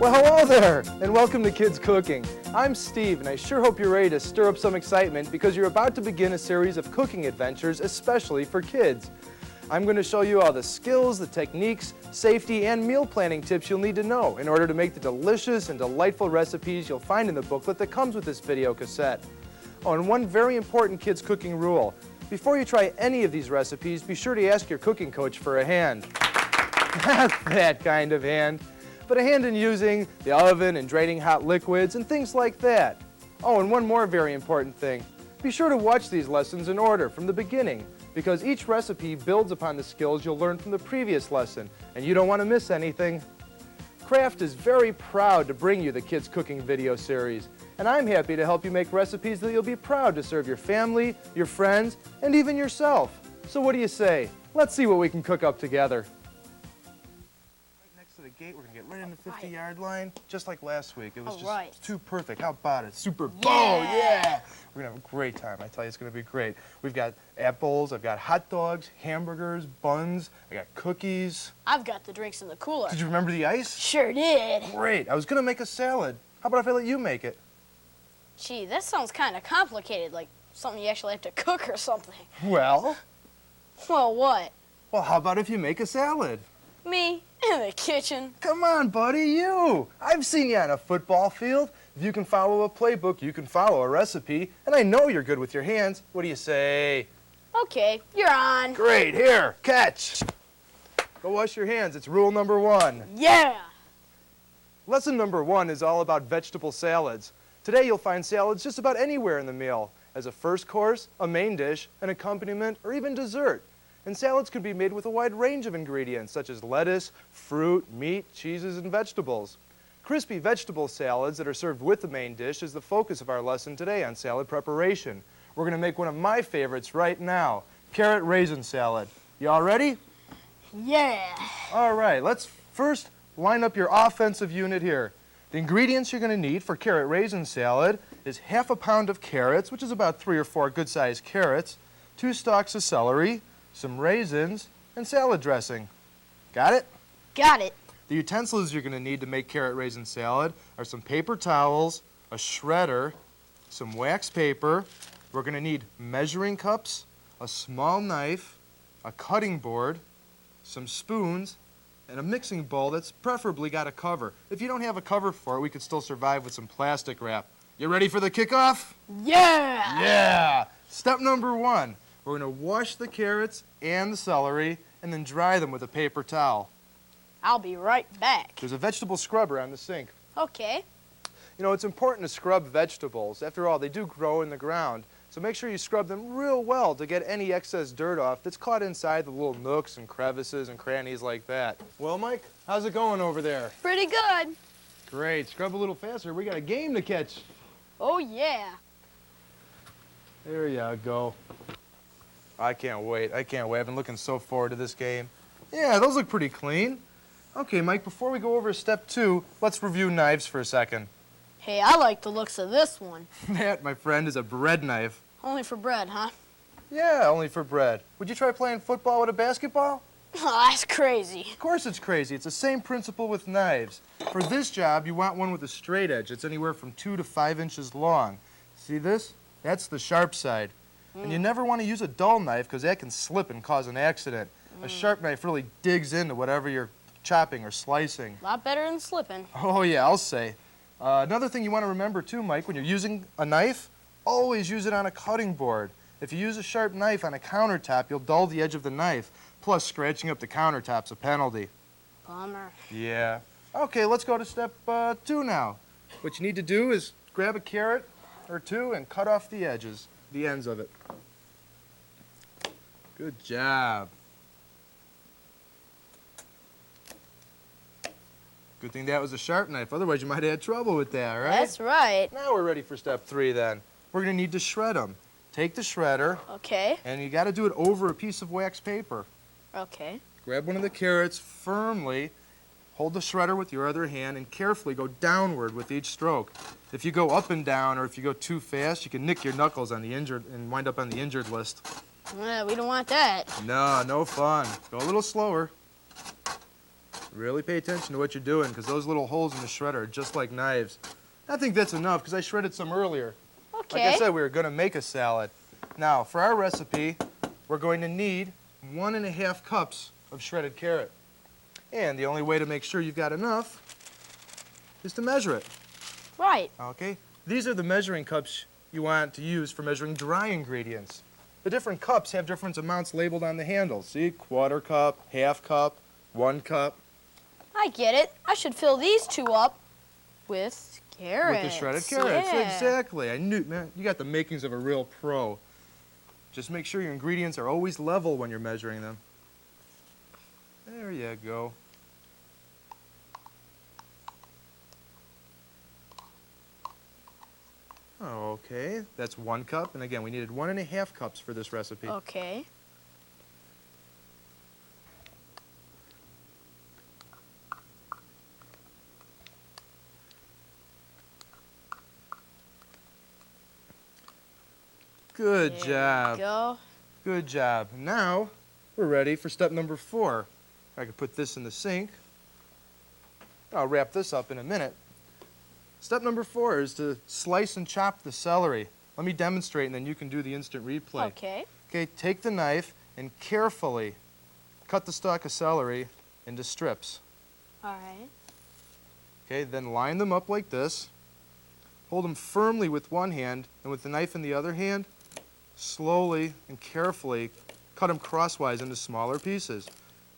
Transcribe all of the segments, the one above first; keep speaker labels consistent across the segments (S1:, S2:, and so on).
S1: Well, hello there, and welcome to Kids Cooking. I'm Steve, and I sure hope you're ready to stir up some excitement because you're about to begin a series of cooking adventures, especially for kids. I'm going to show you all the skills, the techniques, safety, and meal planning tips you'll need to know in order to make the delicious and delightful recipes you'll find in the booklet that comes with this video cassette. Oh, and one very important kids cooking rule. Before you try any of these recipes, be sure to ask your cooking coach for a hand. Not that kind of hand, but a hand in using the oven and draining hot liquids and things like that. Oh, and one more very important thing. Be sure to watch these lessons in order from the beginning, because each recipe builds upon the skills you'll learn from the previous lesson, and you don't want to miss anything. Kraft is very proud to bring you the Kids Cooking video series, and I'm happy to help you make recipes that you'll be proud to serve your family, your friends, and even yourself. So what do you say? Let's see what we can cook up together. To the gate, we're gonna get right in the 50-yard line, just like last week. It was just too perfect. How about it? Super Bowl, yeah! We're gonna have a great time. I tell you, it's gonna be great. We've got apples, I've got hot dogs, hamburgers, buns, I got cookies.
S2: I've got the drinks in the cooler.
S1: Did you remember the ice?
S2: Sure did.
S1: Great. I was gonna make a salad. How about if I let you make it?
S2: Gee, that sounds kind of complicated, like something you actually have to cook or something.
S1: Well?
S2: Well, what?
S1: Well, how about if you make a salad?
S2: Me? In the kitchen?
S1: Come on, buddy, you! I've seen you on a football field. If you can follow a playbook, you can follow a recipe, and I know you're good with your hands. What do you say?
S2: Okay, you're on.
S1: Great, here, catch! Go wash your hands, it's rule number 1.
S2: Yeah!
S1: Lesson number 1 is all about vegetable salads. Today you'll find salads just about anywhere in the meal, as a first course, a main dish, an accompaniment, or even dessert. And salads can be made with a wide range of ingredients, such as lettuce, fruit, meat, cheeses, and vegetables. Crispy vegetable salads that are served with the main dish is the focus of our lesson today on salad preparation. We're going to make one of my favorites right now, carrot raisin salad. You all ready?
S2: Yeah!
S1: All right, let's first line up your offensive unit here. The ingredients you're going to need for carrot raisin salad is half a pound of carrots, which is about 3 or 4 good-sized carrots, 2 stalks of celery, some raisins, and salad dressing. Got it?
S2: Got it.
S1: The utensils you're going to need to make carrot raisin salad are some paper towels, a shredder, some wax paper. We're going to need measuring cups, a small knife, a cutting board, some spoons, and a mixing bowl that's preferably got a cover. If you don't have a cover for it, we could still survive with some plastic wrap. You ready for the kickoff?
S2: Yeah!
S1: Yeah! Step number 1. We're going to wash the carrots and the celery and then dry them with a paper towel.
S2: I'll be right back.
S1: There's a vegetable scrubber on the sink.
S2: Okay.
S1: You know, it's important to scrub vegetables. After all, they do grow in the ground. So make sure you scrub them real well to get any excess dirt off that's caught inside the little nooks and crevices and crannies like that. Well, Mike, how's it going over there?
S2: Pretty good.
S1: Great. Scrub a little faster. We got a game to catch.
S2: Oh, yeah.
S1: There you go. I can't wait. I can't wait. I've been looking so forward to this game. Yeah, those look pretty clean. Okay, Mike, before we go over step 2, let's review knives for a second.
S2: Hey, I like the looks of this one.
S1: That, my friend, is a bread knife.
S2: Only for bread, huh?
S1: Yeah, only for bread. Would you try playing football with a basketball?
S2: Oh, that's crazy.
S1: Of course it's crazy. It's the same principle with knives. For this job, you want one with a straight edge. It's anywhere from 2 to 5 inches long. See this? That's the sharp side. And you never want to use a dull knife because that can slip and cause an accident. A sharp knife really digs into whatever you're chopping or slicing.
S2: A lot better than slipping.
S1: Oh yeah, I'll say. Another thing you want to remember too, Mike, when you're using a knife, always use it on a cutting board. If you use a sharp knife on a countertop, you'll dull the edge of the knife. Plus, scratching up the countertop's a penalty.
S2: Bummer.
S1: Yeah. Okay, let's go to step 2 now. What you need to do is grab a carrot or 2 and cut off the edges, the ends of it. Good job. Good thing that was a sharp knife, otherwise you might have had trouble with that, right?
S2: That's right.
S1: Now we're ready for step 3 then. We're going to need to shred them. Take the shredder,
S2: Okay.
S1: and you got to do it over a piece of wax paper.
S2: Okay.
S1: Grab one of the carrots firmly, hold the shredder with your other hand, and carefully go downward with each stroke. If you go up and down, or if you go too fast, you can nick your knuckles on the injured and wind up on the injured list.
S2: We don't want that.
S1: No, no fun. Go a little slower. Really pay attention to what you're doing because those little holes in the shredder are just like knives. I think that's enough because I shredded some earlier.
S2: Okay.
S1: Like I said, we were going to make a salad. Now, for our recipe, we're going to need 1.5 cups of shredded carrot. And the only way to make sure you've got enough is to measure it.
S2: Right.
S1: Okay? These are the measuring cups you want to use for measuring dry ingredients. The different cups have different amounts labeled on the handle. See? 1/4 cup, 1/2 cup, 1 cup.
S2: I get it. I should fill these 2 up with carrots.
S1: With the shredded carrots.
S2: Yeah.
S1: Exactly. I knew, man, you got the makings of a real pro. Just make sure your ingredients are always level when you're measuring them. There you go. Okay, that's 1 cup. And again, we needed 1.5 cups for this recipe.
S2: Okay.
S1: Good
S2: There
S1: job.
S2: we go.
S1: Good job. Now, we're ready for step number 4. I can put this in the sink. I'll wrap this up in a minute. Step number 4 is to slice and chop the celery. Let me demonstrate and then you can do the instant replay.
S2: Okay.
S1: Okay, take the knife and carefully cut the stalk of celery into strips.
S2: All right.
S1: Okay, then line them up like this. Hold them firmly with one hand, and with the knife in the other hand, slowly and carefully cut them crosswise into smaller pieces.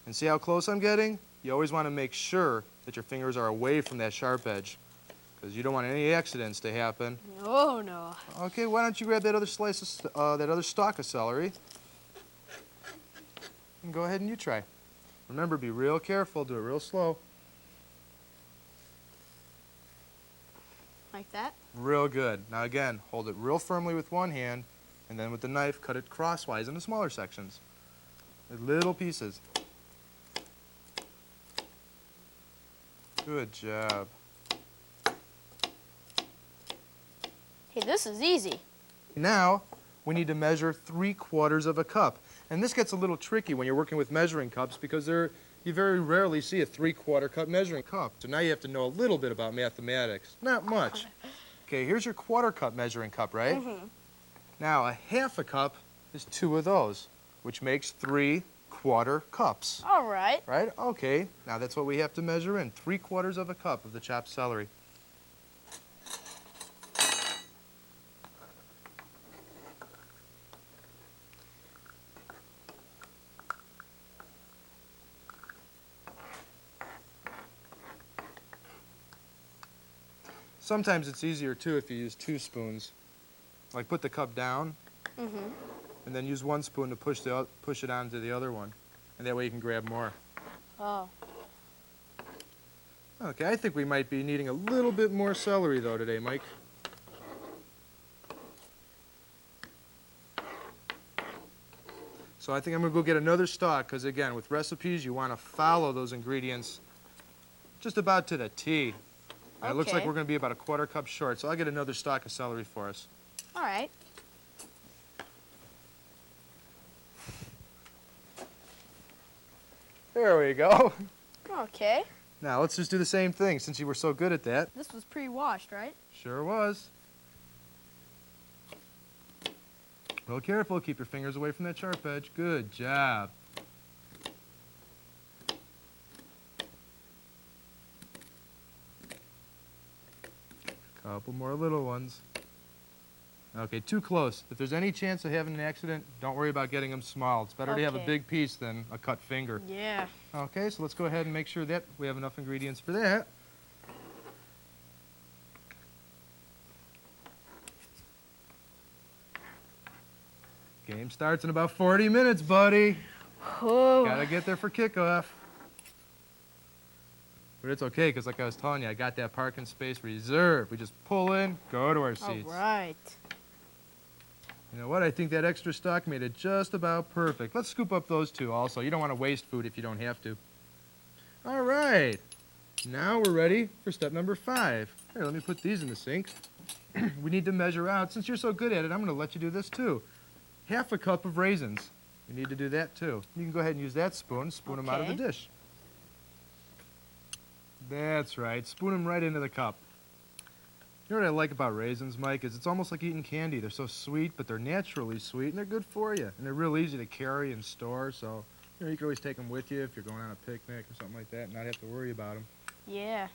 S1: And see how close I'm getting? You always want to make sure that your fingers are away from that sharp edge, because you don't want any accidents to happen.
S2: Oh, no.
S1: Okay, why don't you grab that other slice of, that other stalk of celery, and go ahead and you try. Remember, be real careful, do it real slow.
S2: Like that?
S1: Real good. Now again, hold it real firmly with one hand, and then with the knife, cut it crosswise into smaller sections, little pieces. Good job.
S2: Hey, this is easy.
S1: Now, we need to measure 3/4 of a cup. And this gets a little tricky when you're working with measuring cups because you very rarely see a 3/4 cup measuring cup. So now you have to know a little bit about mathematics. Not much. Okay, here's your 1/4 cup measuring cup, right?
S2: Mm-hmm.
S1: Now, a 1/2 cup is 2 of those, which makes 3/4 cups.
S2: All right.
S1: Right? Okay, now that's what we have to measure in, 3/4 of a cup of the chopped celery. Sometimes it's easier too if you use 2 spoons. Like put the cup down,
S2: Mm-hmm.
S1: and then use 1 spoon to push it onto the other one. And that way you can grab more.
S2: Oh.
S1: Okay, I think we might be needing a little bit more celery though today, Mike. So I think I'm gonna go get another stalk, because again, with recipes, you wanna follow those ingredients just about to the T. And it looks like
S2: Okay.
S1: we're gonna be about a 1/4 cup short, so I'll get another stalk of celery for us.
S2: All right.
S1: There we go.
S2: Okay.
S1: Now let's just do the same thing, since you were so good at that.
S2: This was pre-washed, right?
S1: Sure was. Real careful, keep your fingers away from that sharp edge. Good job. Couple more little ones. Okay, too close. If there's any chance of having an accident, don't worry about getting them small. It's better to have a
S2: Okay.
S1: big piece than a cut finger.
S2: Yeah.
S1: Okay, so let's go ahead and make sure that we have enough ingredients for that. Game starts in about 40 minutes, buddy.
S2: Oh.
S1: Gotta get there for kickoff. But it's okay, because like I was telling you, I got that parking space reserved. We just pull in, go to our
S2: All
S1: seats.
S2: right.
S1: You know what? I think that extra stock made it just about perfect. Let's scoop up those 2 also. You don't want to waste food if you don't have to. All right. Now we're ready for step number 5. Here, let me put these in the sink. We need to measure out. Since you're so good at it, I'm going to let you do this too. 1/2 cup of raisins. You need to do that too. You can go ahead and use that spoon, spoon them out of the
S2: Okay.
S1: dish. That's right. Spoon them right into the cup. You know what I like about raisins, Mike, is it's almost like eating candy. They're so sweet, but they're naturally sweet, and they're good for you. And they're real easy to carry and store, so you can always take them with you if you're going on a picnic or something like that and not have to worry about them.
S2: Yeah.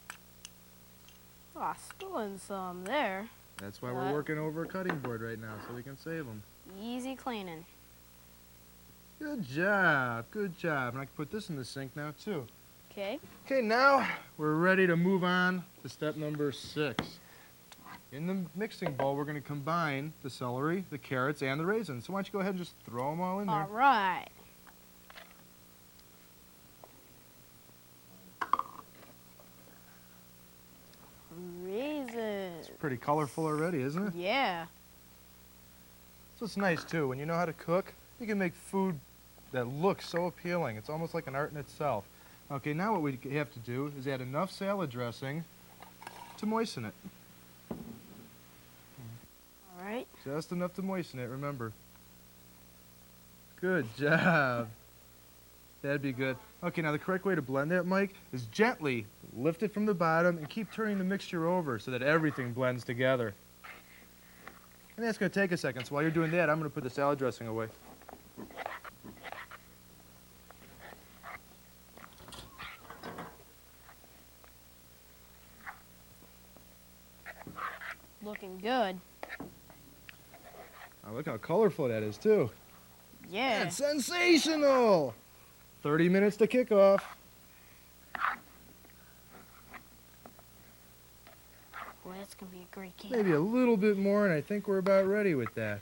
S2: Oh, I spilled some there.
S1: That's why we're working over a cutting board right now, so we can save them.
S2: Easy cleaning.
S1: Good job. Good job. And I can put this in the sink now, too.
S2: Okay.
S1: Okay, now we're ready to move on to step number 6. In the mixing bowl, we're going to combine the celery, the carrots, and the raisins. So why don't you go ahead and just throw them all in there.
S2: All right. Raisins.
S1: It's pretty colorful already, isn't it?
S2: Yeah.
S1: So it's nice, too. When you know how to cook, you can make food that looks so appealing. It's almost like an art in itself. Okay, now what we have to do is add enough salad dressing to moisten it.
S2: All right.
S1: Just enough to moisten it, remember. Good job. That'd be good. Okay, now the correct way to blend that, Mike, is gently lift it from the bottom and keep turning the mixture over so that everything blends together. And that's going to take a second, so while you're doing that, I'm going to put the salad dressing away.
S2: Looking good.
S1: Oh, look how colorful that is, too.
S2: Yeah.
S1: That's sensational! 30 minutes to kick off.
S2: Boy, that's going to be a great game.
S1: Maybe a little bit more, and I think we're about ready with that.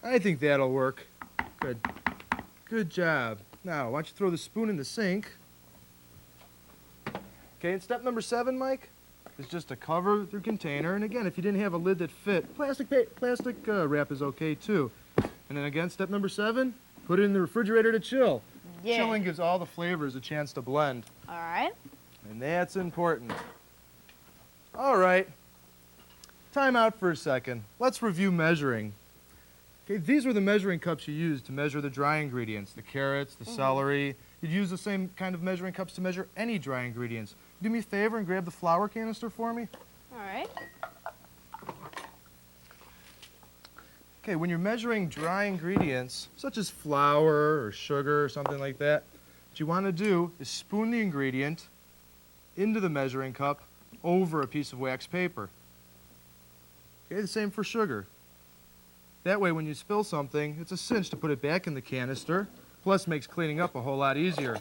S1: I think that'll work. Good. Good job. Now, why don't you throw the spoon in the sink? Okay, and step number 7, Mike, is just to cover the container. And again, if you didn't have a lid that fit, plastic wrap is okay too. And then again, step number 7, put it in the refrigerator to chill.
S2: Yeah.
S1: Chilling gives all the flavors a chance to blend.
S2: All right.
S1: And that's important. All right. Time out for a second. Let's review measuring. Okay, these were the measuring cups you used to measure the dry ingredients, the carrots, the celery. You'd use the same kind of measuring cups to measure any dry ingredients. Do me a favor and grab the flour canister for me.
S2: All right.
S1: Okay, when you're measuring dry ingredients, such as flour or sugar or something like that, what you want to do is spoon the ingredient into the measuring cup over a piece of wax paper. Okay, the same for sugar. That way, when you spill something, it's a cinch to put it back in the canister, plus makes cleaning up a whole lot easier.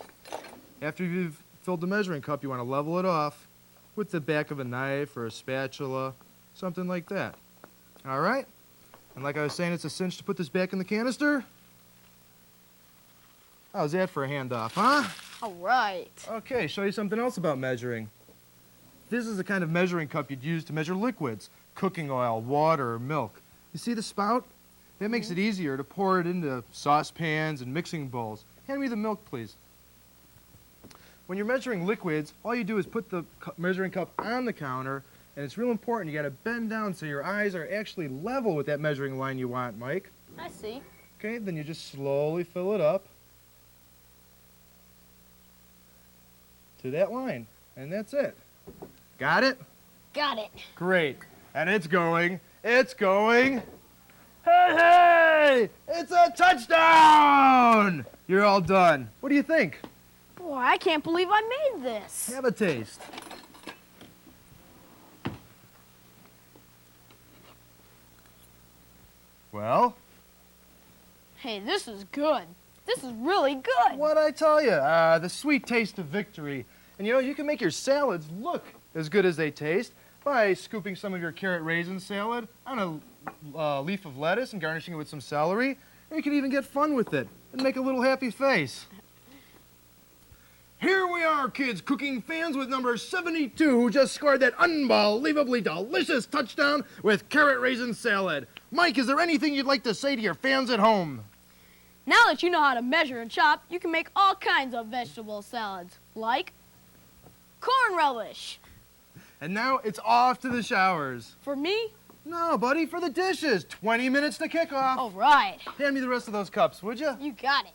S1: After you've filled the measuring cup, you want to level it off with the back of a knife or a spatula, something like that. All right? And like I was saying, it's a cinch to put this back in the canister. How's that for a handoff, huh?
S2: All right.
S1: Okay, show you something else about measuring. This is the kind of measuring cup you'd use to measure liquids, cooking oil, water, or milk. You see the spout? That makes it easier to pour it into saucepans and mixing bowls. Hand me the milk, please. When you're measuring liquids, all you do is put the measuring cup on the counter, and it's real important. You got to bend down so your eyes are actually level with that measuring line you want, Mike.
S2: I see.
S1: Okay, then you just slowly fill it up to that line, and that's it. Got it?
S2: Got it.
S1: Great. And it's going. It's going. Hey, hey! It's a touchdown! You're all done. What do you think?
S2: Boy, I can't believe I made this.
S1: Have a taste. Well,
S2: Hey, this is good. This is really good.
S1: what'd I tell you? The sweet taste of victory. And you know, you can make your salads look as good as they taste by scooping some of your carrot raisin salad on a leaf of lettuce and garnishing it with some celery. And you can even get fun with it and make a little happy face. Here we are, kids, cooking fans with number 72 who just scored that unbelievably delicious touchdown with carrot raisin salad. Mike, is there anything you'd like to say to your fans at home?
S2: Now that you know how to measure and chop, you can make all kinds of vegetable salads, like corn relish.
S1: And now it's off to the showers.
S2: For me?
S1: No, buddy, for the dishes. 20 minutes to kick off.
S2: All right.
S1: Hand me the rest of those cups, would you?
S2: You got it.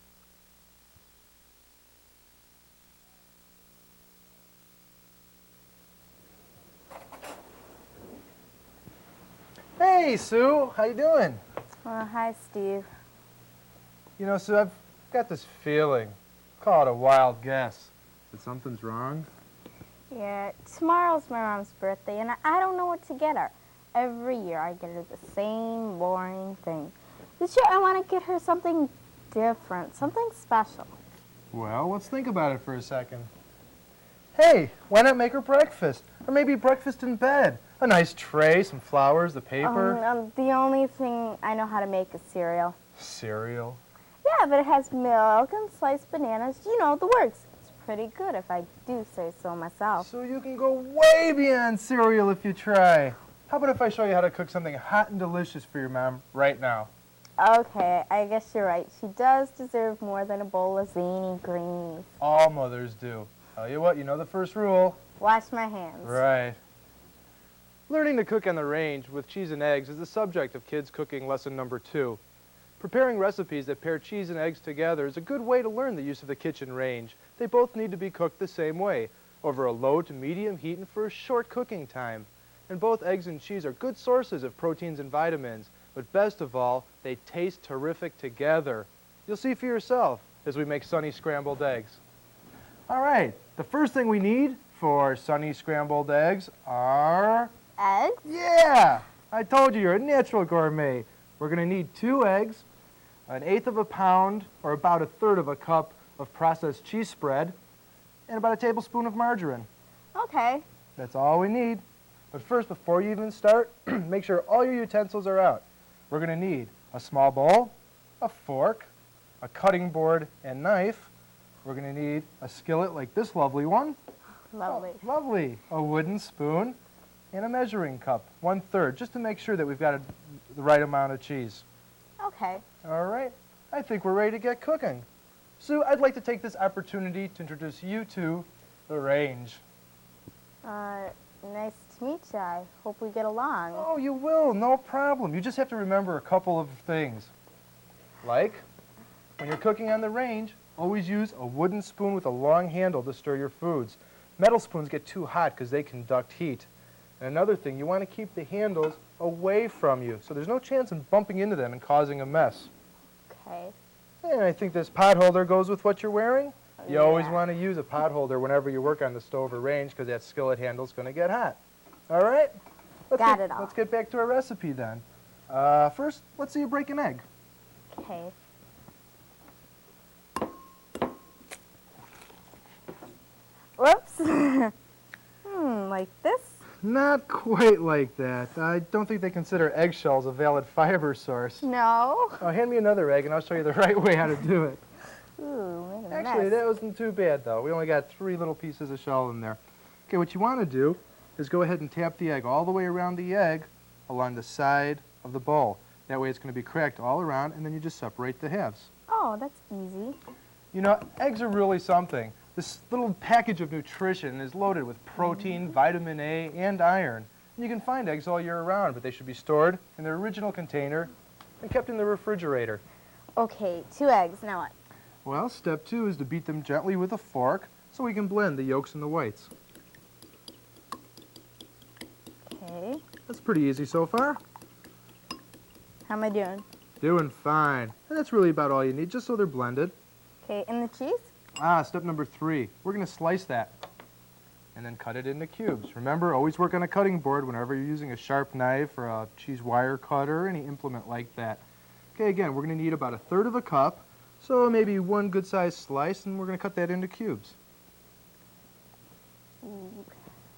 S1: Hey, Sue. How you doing?
S3: Hi, Steve.
S1: You know, Sue, I've got this feeling. Call it a wild guess. That something's wrong?
S3: Yeah, tomorrow's my mom's birthday, and I don't know what to get her. Every year I get her the same boring thing. This year I want to get her something different, something special.
S1: Well, let's think about it for a second. Hey, why not make her breakfast? Or maybe breakfast in bed. A nice tray, some flowers, the paper.
S3: The only thing I know how to make is cereal.
S1: Cereal.
S3: Yeah, but it has milk and sliced bananas. You know, the works. It's pretty good if I do say so myself.
S1: So you can go way beyond cereal if you try. How about if I show you how to cook something hot and delicious for your mom right now?
S3: Okay, I guess you're right. She does deserve more than a bowl of zany greenies.
S1: All mothers do. Tell you what, you know the first rule.
S3: Wash my hands.
S1: Right. Learning to cook on the range with cheese and eggs is the subject of Kids Cooking Lesson number 2. Preparing recipes that pair cheese and eggs together is a good way to learn the use of the kitchen range. They both need to be cooked the same way, over a low to medium heat and for a short cooking time. And both eggs and cheese are good sources of proteins and vitamins, but best of all, they taste terrific together. You'll see for yourself as we make sunny scrambled eggs. All right, the first thing we need for sunny scrambled eggs are...
S3: Eggs?
S1: Yeah! I told you, you're a natural gourmet. We're going to need 2 eggs, 1/8 of a pound, or about 1/3 of a cup of processed cheese spread, and about a tablespoon of margarine.
S3: Okay.
S1: That's all we need. But first, before you even start, make sure all your utensils are out. We're going to need a small bowl, a fork, a cutting board and knife. We're going to need a skillet like this lovely one.
S3: Lovely.
S1: Oh, lovely. A wooden spoon and a measuring cup, 1/3, just to make sure that we've got the right amount of cheese.
S3: Okay.
S1: All right. I think we're ready to get cooking. Sue, I'd like to take this opportunity to introduce you to the range.
S3: Nice to meet you. I hope we get along.
S1: Oh, you will, no problem. You just have to remember a couple of things. Like, when you're cooking on the range, always use a wooden spoon with a long handle to stir your foods. Metal spoons get too hot because they conduct heat. And another thing, you want to keep the handles away from you, so there's no chance in bumping into them and causing a mess.
S3: Okay.
S1: And I think this pot holder goes with what you're wearing. You always
S3: Yeah.
S1: want to use a pot holder whenever you work on the stove or range because that skillet handle's going to get hot. All right?
S3: Got it all.
S1: Let's get back to our recipe then. First, let's see you break an egg.
S3: Okay. Whoops. Like this?
S1: Not quite like that. I don't think they consider eggshells a valid fiber source.
S3: No.
S1: Oh, hand me another egg and I'll show you the right way how to do it.
S3: Ooh, made a
S1: Actually,
S3: mess.
S1: that wasn't too bad, though. We only got 3 little pieces of shell in there. Okay, what you want to do is go ahead and tap the egg all the way around the egg along the side of the bowl. That way it's going to be cracked all around, and then you just separate the halves.
S3: Oh, that's easy.
S1: You know, eggs are really something. This little package of nutrition is loaded with protein, vitamin A, and iron. And you can find eggs all year round, but they should be stored in their original container and kept in the refrigerator.
S3: Okay, 2 eggs. Now what?
S1: Well, step 2 is to beat them gently with a fork so we can blend the yolks and the whites.
S3: Okay.
S1: That's pretty easy so far.
S3: How am I doing?
S1: Doing fine. And that's really about all you need, just so they're blended.
S3: Okay, and the cheese?
S1: Step number 3. We're going to slice that and then cut it into cubes. Remember, always work on a cutting board whenever you're using a sharp knife or a cheese wire cutter or any implement like that. Okay, again, we're going to need about 1/3 of a cup, so maybe 1 good-sized slice, and we're going to cut that into cubes.
S3: Ooh,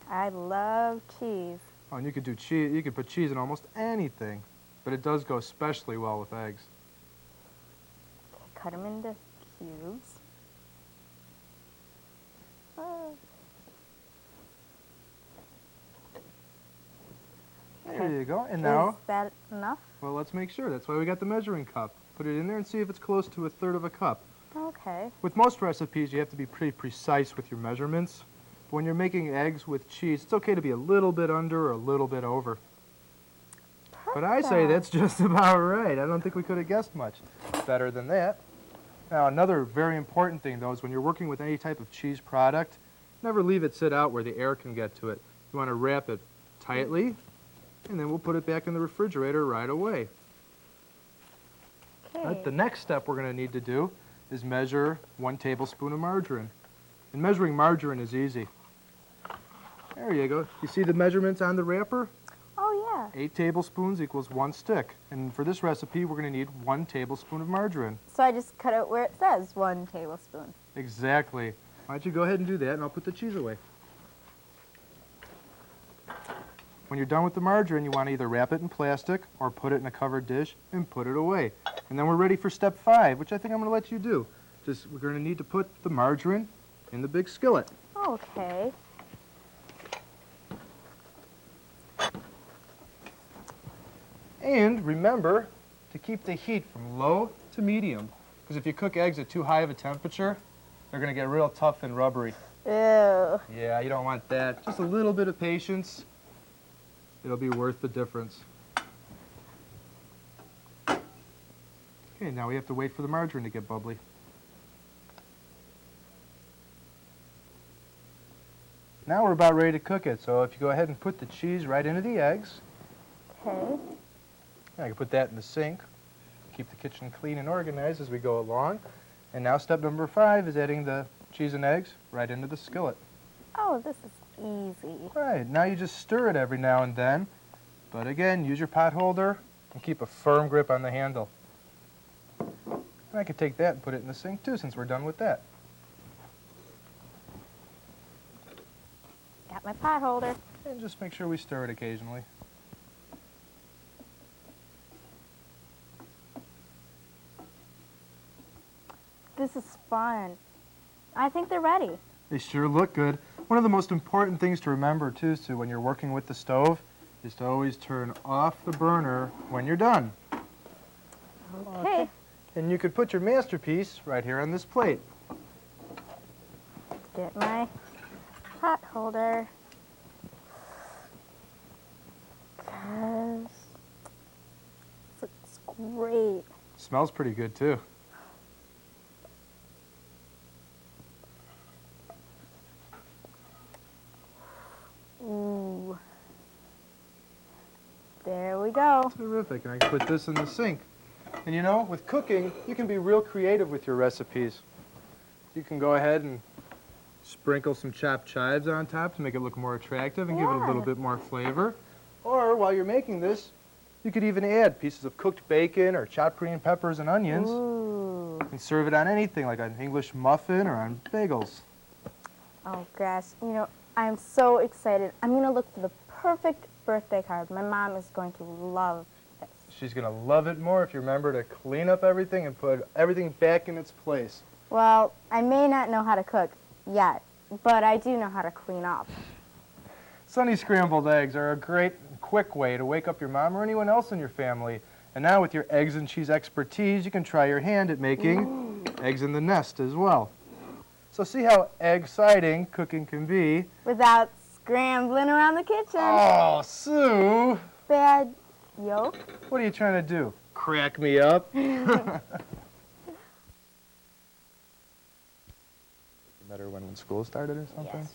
S3: I love cheese.
S1: Oh, and you could do cheese. You could put cheese in almost anything, but it does go especially well with eggs.
S3: Okay, cut them into cubes.
S1: There you go. And now,
S3: Is that enough?
S1: well, let's make sure. That's why we got the measuring cup. Put it in there and see if it's close to 1/3 of a cup.
S3: Okay.
S1: With most recipes, you have to be pretty precise with your measurements. But when you're making eggs with cheese, it's okay to be a little bit under or a little bit over. But I say that's just about right. I don't think we could have guessed much better than that. Now, another very important thing, though, is when you're working with any type of cheese product, never leave it sit out where the air can get to it. You want to wrap it tightly And then we'll put it back in the refrigerator right away.
S3: Okay.
S1: Right, the next step we're going to need to do is measure 1 tablespoon of margarine. And measuring margarine is easy. There you go. You see the measurements on the wrapper?
S3: Oh, yeah.
S1: 8 tablespoons equals 1 stick. And for this recipe, we're going to need 1 tablespoon of margarine.
S3: So I just cut it where it says 1 tablespoon.
S1: Exactly. Why don't you go ahead and do that, and I'll put the cheese away. When you're done with the margarine, you want to either wrap it in plastic or put it in a covered dish and put it away. And then we're ready for step 5, which I think I'm going to let you do. We're going to need to put the margarine in the big skillet.
S3: Okay.
S1: And remember to keep the heat from low to medium, because if you cook eggs at too high of a temperature, they're going to get real tough and rubbery.
S3: Ew.
S1: Yeah, you don't want that. Just a little bit of patience. It'll be worth the difference. Okay, now we have to wait for the margarine to get bubbly. Now we're about ready to cook it, so if you go ahead and put the cheese right into the eggs.
S3: Okay.
S1: I can put that in the sink. Keep the kitchen clean and organized as we go along. And now step number 5 is adding the cheese and eggs right into the skillet.
S3: Oh, this is easy.
S1: Right, now you just stir it every now and then. But again, use your pot holder and keep a firm grip on the handle. And I could take that and put it in the sink too, since we're done with that.
S3: Got my pot holder.
S1: And just make sure we stir it occasionally.
S3: This is fun. I think they're ready.
S1: They sure look good. One of the most important things to remember too, Sue, when you're working with the stove, is to always turn off the burner when you're done.
S3: Okay.
S1: And you could put your masterpiece right here on this plate.
S3: Get my pot holder. 'Cause this looks great.
S1: Smells pretty good too.
S3: Ooh. There we go.
S1: Terrific. And I can put this in the sink. And you know, with cooking, you can be real creative with your recipes. You can go ahead and sprinkle some chopped chives on top to make it look more attractive and give it a little
S3: Yeah.
S1: bit more flavor. Or while you're making this, you could even add pieces of cooked bacon or chopped green peppers and onions
S3: Ooh.
S1: and serve it on anything, like an English muffin or on bagels.
S3: Oh gosh, you know, I'm so excited. I'm gonna look for the perfect birthday card. My mom is going to love this.
S1: She's going to love it more if you remember to clean up everything and put everything back in its place.
S3: Well, I may not know how to cook yet, but I do know how to clean up.
S1: Sunny scrambled eggs are a great, quick way to wake up your mom or anyone else in your family. And now with your eggs and cheese expertise, you can try your hand at making eggs in the nest as well. So see how exciting cooking can be.
S3: Without scrambling around the kitchen.
S1: Oh, Sue!
S3: Bad yolk.
S1: What are you trying to do? Crack me up? Met her when school started or something?
S4: Yes,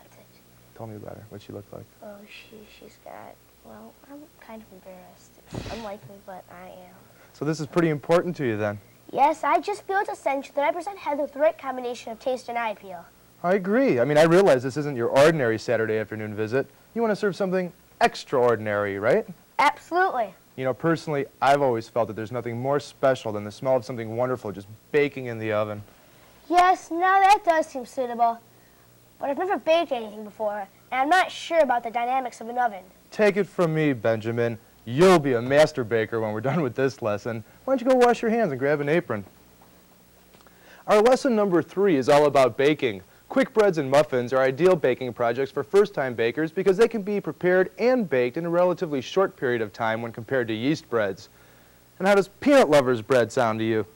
S4: that's it.
S1: Tell me about her, what she looked like.
S4: Oh, she's got, well, I'm kind of embarrassed. It's unlikely, but I am.
S1: So this is pretty important to you then?
S4: Yes, I just feel it's essential that I present Heather with the right combination of taste and eye appeal.
S1: I agree. I mean, I realize this isn't your ordinary Saturday afternoon visit. You want to serve something extraordinary, right?
S4: Absolutely.
S1: You know, personally, I've always felt that there's nothing more special than the smell of something wonderful just baking in the oven.
S4: Yes, now that does seem suitable. But I've never baked anything before, and I'm not sure about the dynamics of an oven.
S1: Take it from me, Benjamin. You'll be a master baker when we're done with this lesson. Why don't you go wash your hands and grab an apron? Our lesson number 3 is all about baking. Quick breads and muffins are ideal baking projects for first-time bakers because they can be prepared and baked in a relatively short period of time when compared to yeast breads. And how does peanut lover's bread sound to you?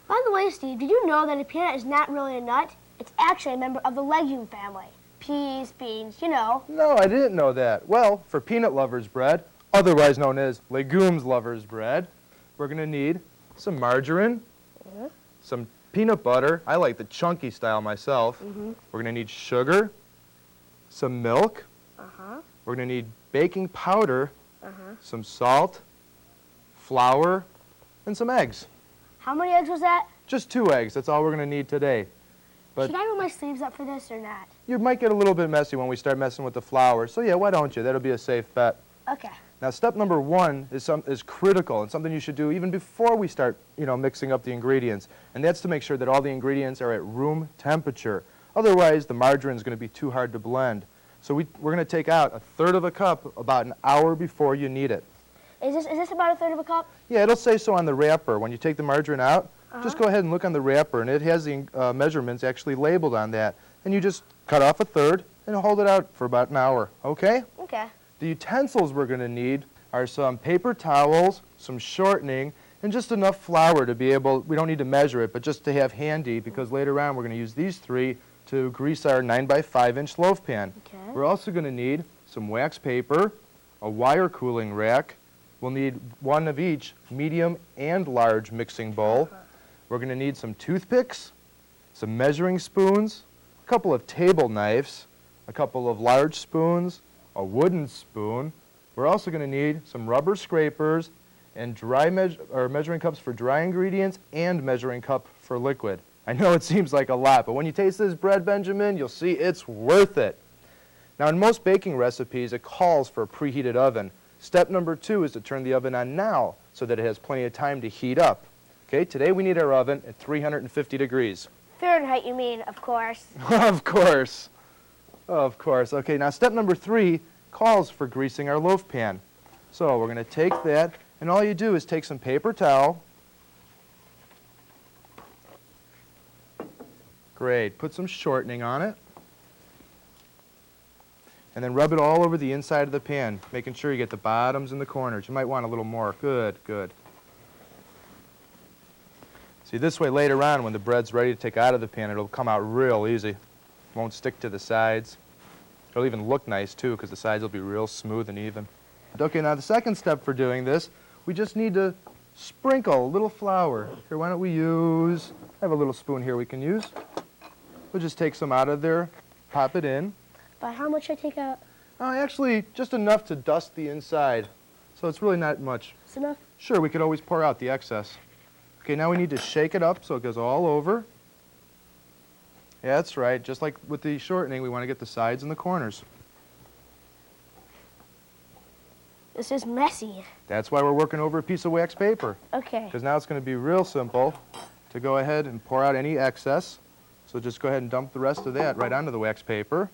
S4: By the way, Steve, did you know that a peanut is not really a nut? It's actually a member of the legume family. Peas, beans, you know.
S1: No, I didn't know that. Well, for peanut lover's bread, otherwise known as legumes lover's bread, we're going to need some margarine, some peanut butter. I like the chunky style myself. We're going to need sugar, some milk. We're going to need baking powder some salt, flour, and some eggs.
S4: How many eggs was that?
S1: Just 2 eggs. That's all we're going to need today. But
S4: Should I roll my sleeves up for this or not?
S1: you might get a little bit messy when we start messing with the flour. So yeah, why don't you? That'll be a safe bet.
S4: Okay.
S1: Now, step number 1 is critical and something you should do even before we start, mixing up the ingredients. And that's to make sure that all the ingredients are at room temperature. Otherwise, the margarine is going to be too hard to blend. So we're going to take out 1/3 of a cup about an hour before you need it.
S4: Is this about 1/3 of a cup?
S1: Yeah, it'll say so on the wrapper. When you take the margarine out, just go ahead and look on the wrapper, and it has the measurements actually labeled on that. And you just cut off 1/3 and hold it out for about an hour, okay?
S4: Okay.
S1: The utensils we're going to need are some paper towels, some shortening, and just enough flour to be able, we don't need to measure it, but just to have handy, because later on we're going to use these 3 to grease our 9x5-inch loaf pan.
S4: Okay.
S1: We're also going to need some wax paper, a wire cooling rack. We'll need 1 of each medium and large mixing bowl. We're going to need some toothpicks, some measuring spoons, a couple of table knives, a couple of large spoons, a wooden spoon. We're also going to need some rubber scrapers and measuring cups for dry ingredients and measuring cup for liquid. I know it seems like a lot, but when you taste this bread, Benjamin, you'll see it's worth it. Now, in most baking recipes, it calls for a preheated oven. Step number 2 is to turn the oven on now so that it has plenty of time to heat up. Okay, today we need our oven at 350 degrees.
S4: Fahrenheit, you mean, of course.
S1: Of course. Of course. Okay, now step number 3 calls for greasing our loaf pan. So we're going to take that, and all you do is take some paper towel. Great. Put some shortening on it. And then rub it all over the inside of the pan, making sure you get the bottoms and the corners. You might want a little more. Good, good. See, this way later on when the bread's ready to take out of the pan, it'll come out real easy. Won't stick to the sides. It'll even look nice too, because the sides will be real smooth and even. Okay, now the second step for doing this, we just need to sprinkle a little flour. Here, why don't we use, I have a little spoon here we can use. We'll just take some out of there, pop it in.
S4: But how much should I take out?
S1: Actually, just enough to dust the inside. So it's really not much.
S4: Is enough?
S1: Sure, we could always pour out the excess. Okay, now we need to shake it up so it goes all over. Yeah, that's right. Just like with the shortening, we want to get the sides and the corners.
S4: This is messy.
S1: That's why we're working over a piece of wax paper.
S4: Okay.
S1: Because now it's going to be real simple to go ahead and pour out any excess. So just go ahead and dump the rest of that right onto the wax paper.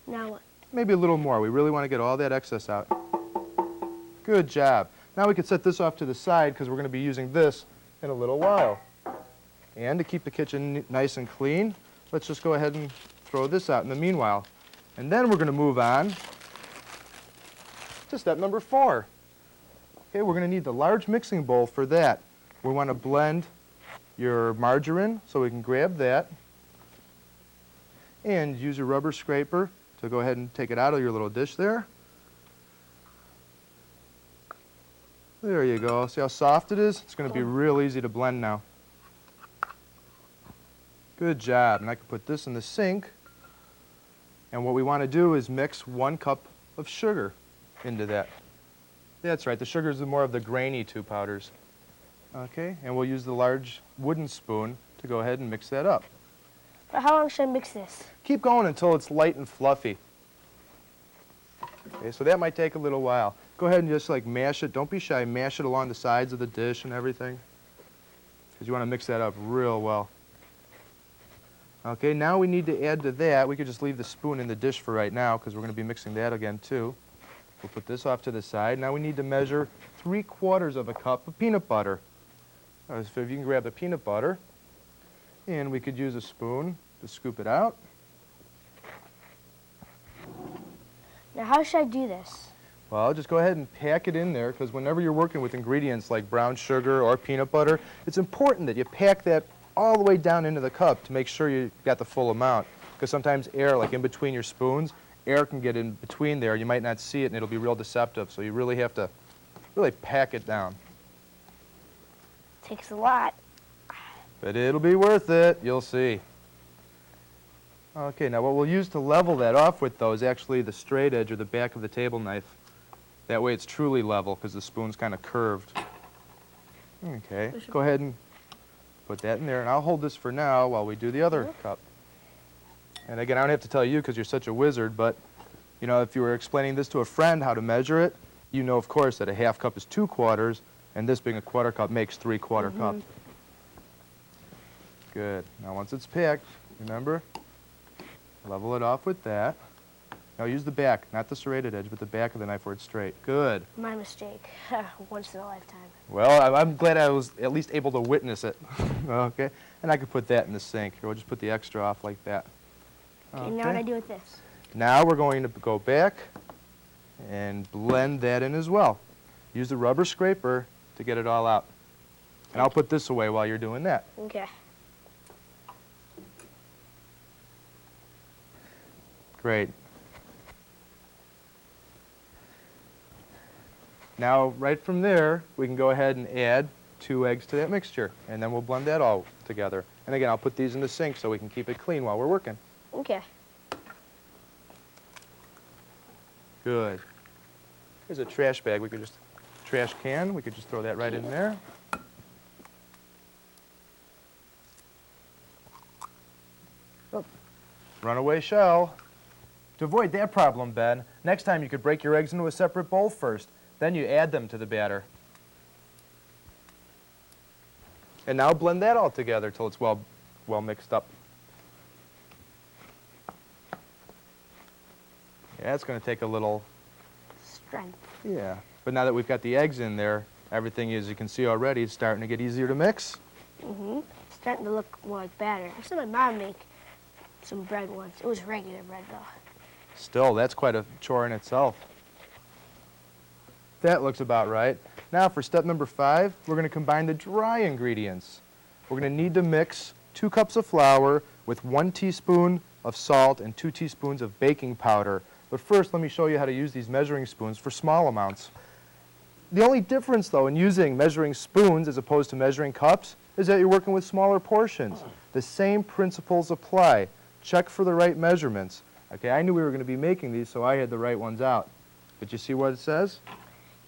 S4: Now what?
S1: Maybe a little more. We really want to get all that excess out. Good job. Now we can set this off to the side because we're going to be using this in a little while. And to keep the kitchen nice and clean, let's just go ahead and throw this out in the meanwhile. And then we're going to move on to step number 4. Okay, we're going to need the large mixing bowl for that. We want to blend your margarine, so we can grab that and use your rubber scraper to go ahead and take it out of your little dish there. There you go. See how soft it is? It's going to be real easy to blend now. Good job. And I can put this in the sink. And what we want to do is mix 1 cup of sugar into that. That's right. The sugar is more of the grainy 2 powders. Okay, and we'll use the large wooden spoon to go ahead and mix that up.
S4: But how long should I mix this?
S1: Keep going until it's light and fluffy. Okay, so that might take a little while. Go ahead and just like mash it. Don't be shy. Mash it along the sides of the dish and everything, because you want to mix that up real well. Okay, now we need to add to that. We could just leave the spoon in the dish for right now because we're going to be mixing that again too. We'll put this off to the side. Now we need to measure 3/4 of a cup of peanut butter. So if you can grab the peanut butter, and we could use a spoon to scoop it out.
S4: Now how should I do this?
S1: Well, just go ahead and pack it in there, because whenever you're working with ingredients like brown sugar or peanut butter, it's important that you pack that all the way down into the cup to make sure you got the full amount. Because sometimes air, like in between your spoons, air can get in between there. You might not see it, and it'll be real deceptive. So you really have to really pack it down.
S4: Takes a lot.
S1: But it'll be worth it. You'll see. Okay, now what we'll use to level that off with, though, is actually the straight edge or the back of the table knife. That way it's truly level because the spoon's kind of curved. Okay, go ahead and put that in there, and I'll hold this for now while we do the other cup. And again, I don't have to tell you because you're such a wizard, but you know, if you were explaining this to a friend how to measure it, you know, of course, that a half cup is 2 quarters, and this being a quarter cup makes 3 quarter cups. Good. Now once it's packed, remember, level it off with that. Now use the back, not the serrated edge, but the back of the knife where it's straight. Good.
S4: My mistake. Once in a lifetime.
S1: Well, I'm glad I was at least able to witness it. Okay? And I could put that in the sink. Here, we'll just put the extra off like that.
S4: Okay, now what do I do with this?
S1: Now we're going to go back and blend that in as well. Use the rubber scraper to get it all out. And I'll put this away while you're doing that.
S4: Okay.
S1: Great. Now, right from there, we can go ahead and add 2 eggs to that mixture, and then we'll blend that all together. And again, I'll put these in the sink so we can keep it clean while we're working.
S4: Okay.
S1: Good. Here's a trash bag. We could just, trash can, we could just throw that right in there. Oh, runaway shell. To avoid that problem, Ben, next time you could break your eggs into a separate bowl first. Then you add them to the batter. And now blend that all together till it's well mixed up. Yeah, it's going to take a little
S4: Strength.
S1: Yeah, but now that we've got the eggs in there, everything, as you can see already, is starting to get easier to mix.
S4: It's starting to look more like batter. I saw my mom make some bread once. It was regular bread, though.
S1: Still, that's quite a chore in itself. That looks about right. Now for step number 5, we're going to combine the dry ingredients. We're going to need to mix 2 cups of flour with 1 teaspoon of salt and 2 teaspoons of baking powder. But first, let me show you how to use these measuring spoons for small amounts. The only difference, though, in using measuring spoons as opposed to measuring cups is that you're working with smaller portions. The same principles apply. Check for the right measurements. Okay, I knew we were going to be making these, so I had the right ones out. But you see what it says?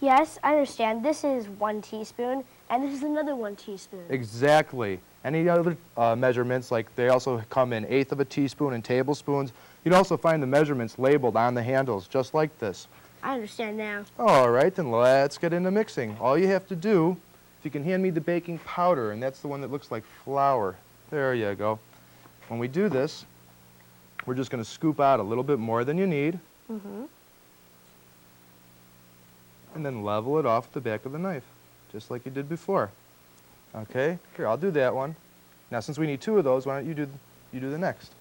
S4: Yes, I understand. This is 1 teaspoon, and this is another 1 teaspoon.
S1: Exactly. Any other measurements, like they also come in 1/8 of a teaspoon and tablespoons. You'd also find the measurements labeled on the handles, just like this.
S4: I understand now.
S1: All right, then let's get into mixing. All you have to do, if you can hand me the baking powder, and that's the one that looks like flour. There you go. When we do this, we're just going to scoop out a little bit more than you need. And then level it off with the back of the knife, just like you did before. Okay, here, I'll do that one. Now, since we need 2 of those, why don't you do the next?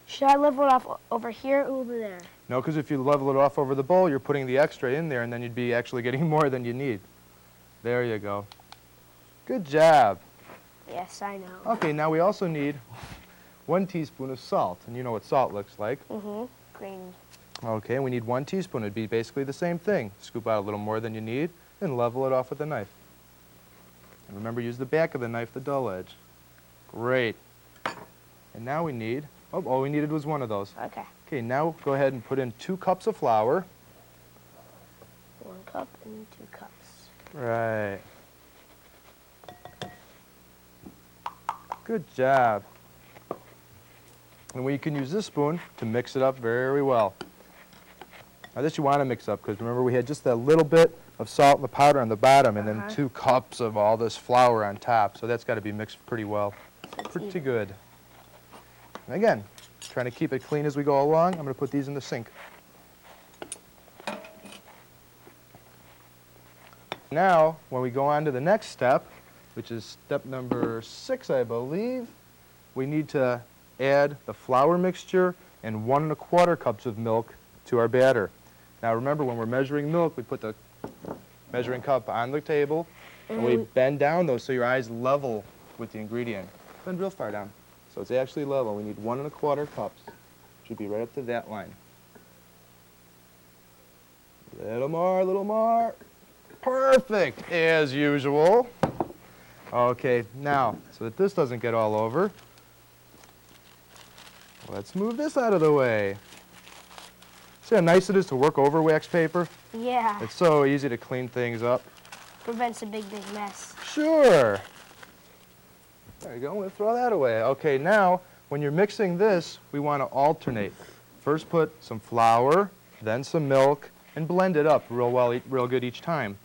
S4: Should I level it off over here or over there?
S1: No, because if you level it off over the bowl, you're putting the extra in there, and then you'd be actually getting more than you need. There you go. Good job.
S4: Yes, I know.
S1: Okay, now we also need 1 teaspoon of salt, and you know what salt looks like.
S4: Green.
S1: Okay, we need 1 teaspoon. It'd be basically the same thing. Scoop out a little more than you need, and level it off with a knife. And remember, use the back of the knife, the dull edge. Great. And now we need, oh, all we needed was 1 of those.
S4: Okay.
S1: Okay, now go ahead and put in 2 cups of flour.
S4: 1 cup and 2 cups.
S1: Right. Good job. And we can use this spoon to mix it up very well. Now this you want to mix up because remember we had just that little bit of salt and the powder on the bottom and then 2 cups of all this flour on top. So that's got to be mixed pretty well. Pretty good. And again, trying to keep it clean as we go along, I'm going to put these in the sink. Now, when we go on to the next step, which is step number 6, I believe, we need to add the flour mixture and 1 1/4 cups of milk to our batter. Now remember, when we're measuring milk, we put the measuring cup on the table, and we bend down those so your eye's level with the ingredient. Bend real far down. So it's actually level. We need 1 1/4 cups. Should be right up to that line. Little more, little more. Perfect, as usual. Okay, now, so that this doesn't get all over, let's move this out of the way. See how nice it is to work over wax paper?
S4: Yeah.
S1: It's so easy to clean things up.
S4: Prevents a big mess.
S1: Sure. There you go. We'll throw that away. Okay, now, when you're mixing this, we want to alternate. First put some flour, then some milk, and blend it up real well, real good each time.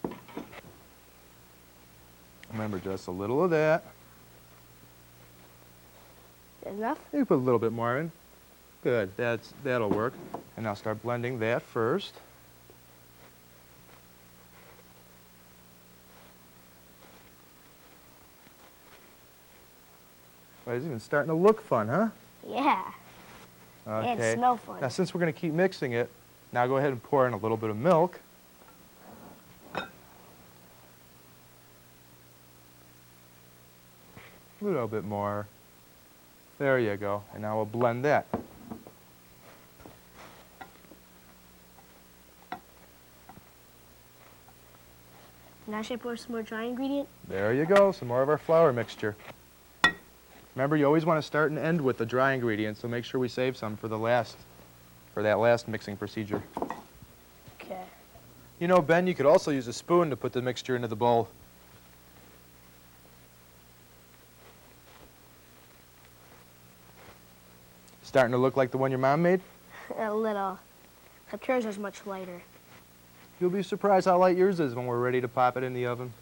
S1: Remember, just a little of that.
S4: Enough?
S1: You can put a little bit more in. Good. That'll work. And now start blending that first. Well, it's even starting to look fun, huh?
S4: Yeah.
S1: Okay.
S4: And smell fun.
S1: Now, since we're going to keep mixing it, now go ahead and pour in a little bit of milk. A little bit more. There you go. And now we'll blend that.
S4: Now should I pour some more dry ingredient?
S1: There you go. Some more of our flour mixture. Remember, you always want to start and end with the dry ingredients, so make sure we save some for that last mixing procedure.
S4: Okay.
S1: You know, Ben, you could also use a spoon to put the mixture into the bowl. Starting to look like the one your mom made?
S4: A little. Except yours is much lighter.
S1: You'll be surprised how light yours is when we're ready to pop it in the oven.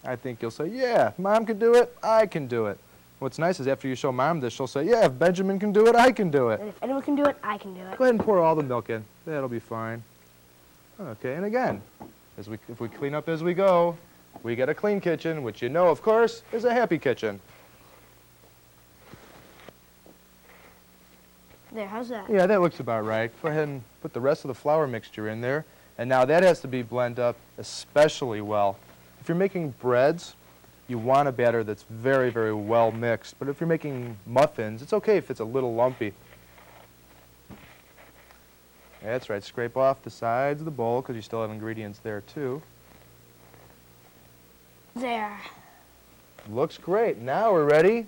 S1: I think you'll say, yeah, if Mom can do it, I can do it. What's nice is after you show Mom this, she'll say, yeah, if Benjamin can do it, I can do it.
S4: And if anyone can do it, I can do it.
S1: Go ahead and pour all the milk in. That'll be fine. Okay, and again, if we clean up as we go, we get a clean kitchen, which you know, of course, is a happy kitchen.
S4: There, how's that?
S1: Yeah, that looks about right. Go ahead and put the rest of the flour mixture in there. And now that has to be blended up especially well. If you're making breads, you want a batter that's very, very well mixed. But if you're making muffins, it's okay if it's a little lumpy. That's right. Scrape off the sides of the bowl because you still have ingredients there too.
S4: There.
S1: Looks great. Now we're ready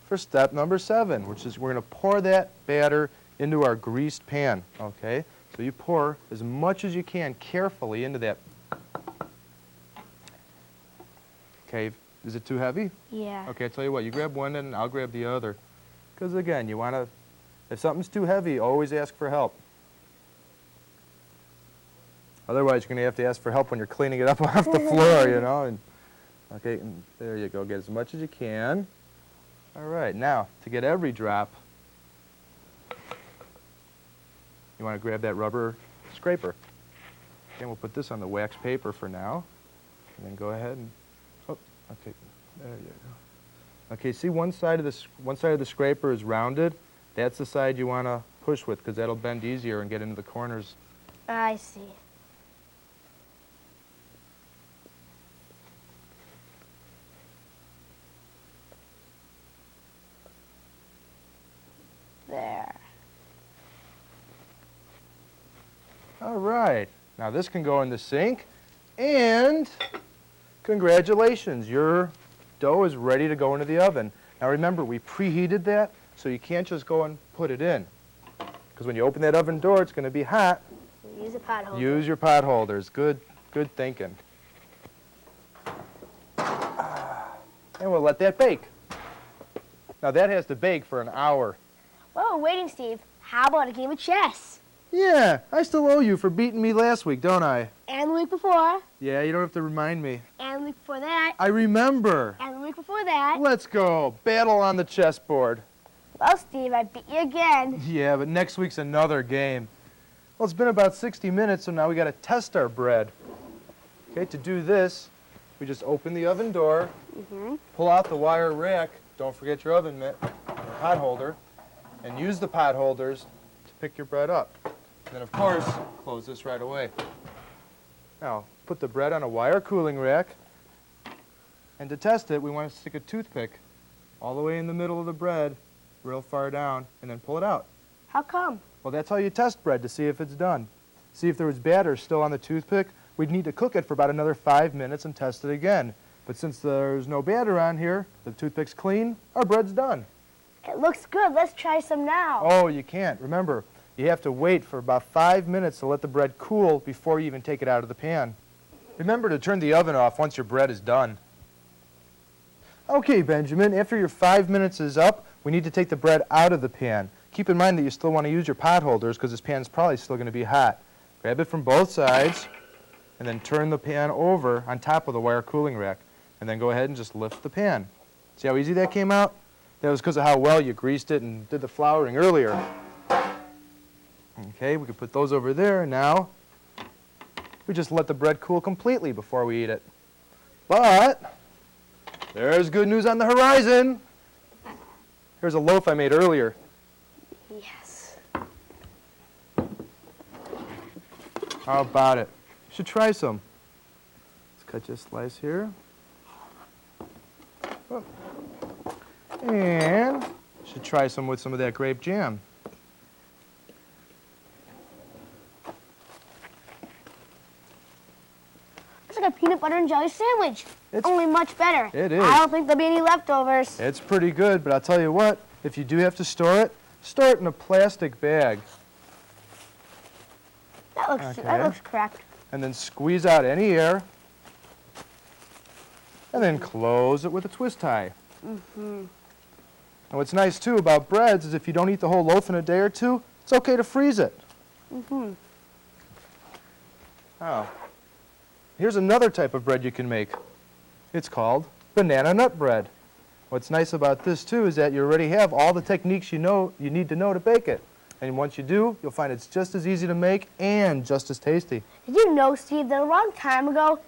S1: for step number 7, which is we're going to pour that batter into our greased pan, okay? So you pour as much as you can carefully into that. Okay, is it too heavy?
S4: Yeah.
S1: Okay, I tell you what, you grab one and I'll grab the other. Because again, you want to, if something's too heavy, always ask for help. Otherwise, you're going to have to ask for help when you're cleaning it up off the floor, you know. And, okay, and there you go. Get as much as you can. All right, now, to get every drop, you want to grab that rubber scraper. Okay, we'll put this on the wax paper for now. And then go ahead and, oh, okay, there you go. Okay, see one side of the scraper is rounded. That's the side you want to push with because that'll bend easier and get into the corners.
S4: I see. There.
S1: All right. Now this can go in the sink, and congratulations, your dough is ready to go into the oven. Now remember, we preheated that, so you can't just go and put it in. Because when you open that oven door, it's going to be hot.
S4: Use a pot holder.
S1: Use your pot holders. Good thinking. And we'll let that bake. Now that has to bake for an hour.
S4: While we're waiting, Steve, how about a game of chess?
S1: Yeah, I still owe you for beating me last week, don't I?
S4: And the week before.
S1: Yeah, you don't have to remind me.
S4: And the week before that.
S1: I remember.
S4: And the week before that.
S1: Let's go. Battle on the chessboard.
S4: Well, Steve, I beat you again.
S1: Yeah, but next week's another game. Well, it's been about 60 minutes, so now we got to test our bread. Okay, to do this, we just open the oven door, pull out the wire rack, don't forget your oven mitt, your pot holder, and use the pot holders to pick your bread up. And then, of course, close this right away. Now, put the bread on a wire cooling rack, and to test it, we want to stick a toothpick all the way in the middle of the bread, real far down, and then pull it out.
S4: How come?
S1: Well, that's how you test bread, to see if it's done. See if there was batter still on the toothpick. We'd need to cook it for about another 5 minutes and test it again. But since there's no batter on here, the toothpick's clean, our bread's done.
S4: It looks good. Let's try some now.
S1: Oh, you can't. Remember, You have to wait for about 5 minutes to let the bread cool before you even take it out of the pan. Remember to turn the oven off once your bread is done. Okay, Benjamin, after your 5 minutes is up, we need to take the bread out of the pan. Keep in mind that you still want to use your pot holders because this pan is probably still going to be hot. Grab it from both sides and then turn the pan over on top of the wire cooling rack. And then go ahead and just lift the pan. See how easy that came out? That was because of how well you greased it and did the flouring earlier. Okay, we can put those over there. Now, we just let the bread cool completely before we eat it. But there's good news on the horizon. Here's a loaf I made earlier.
S4: Yes.
S1: How about it? You should try some. Let's cut you a slice here. Oh. And you should try some with some of that grape jam.
S4: It's like a peanut butter and jelly sandwich.
S1: It's-
S4: Only much better.
S1: It is.
S4: I don't think there'll be any leftovers.
S1: It's pretty good, but I'll tell you what, if you do have to store it in a plastic bag.
S4: That
S1: Okay.
S4: looks correct.
S1: And then squeeze out any air. And then close it with a twist tie. And what's nice, too, about breads is if you don't eat the whole loaf in a day or two, it's okay to freeze it. Oh. Here's another type of bread you can make. It's called banana nut bread. What's nice about this, too, is that you already have all the techniques you need to know to bake it. And once you do, you'll find it's just as easy to make and just as tasty.
S4: Did you know, Steve, that a long time ago,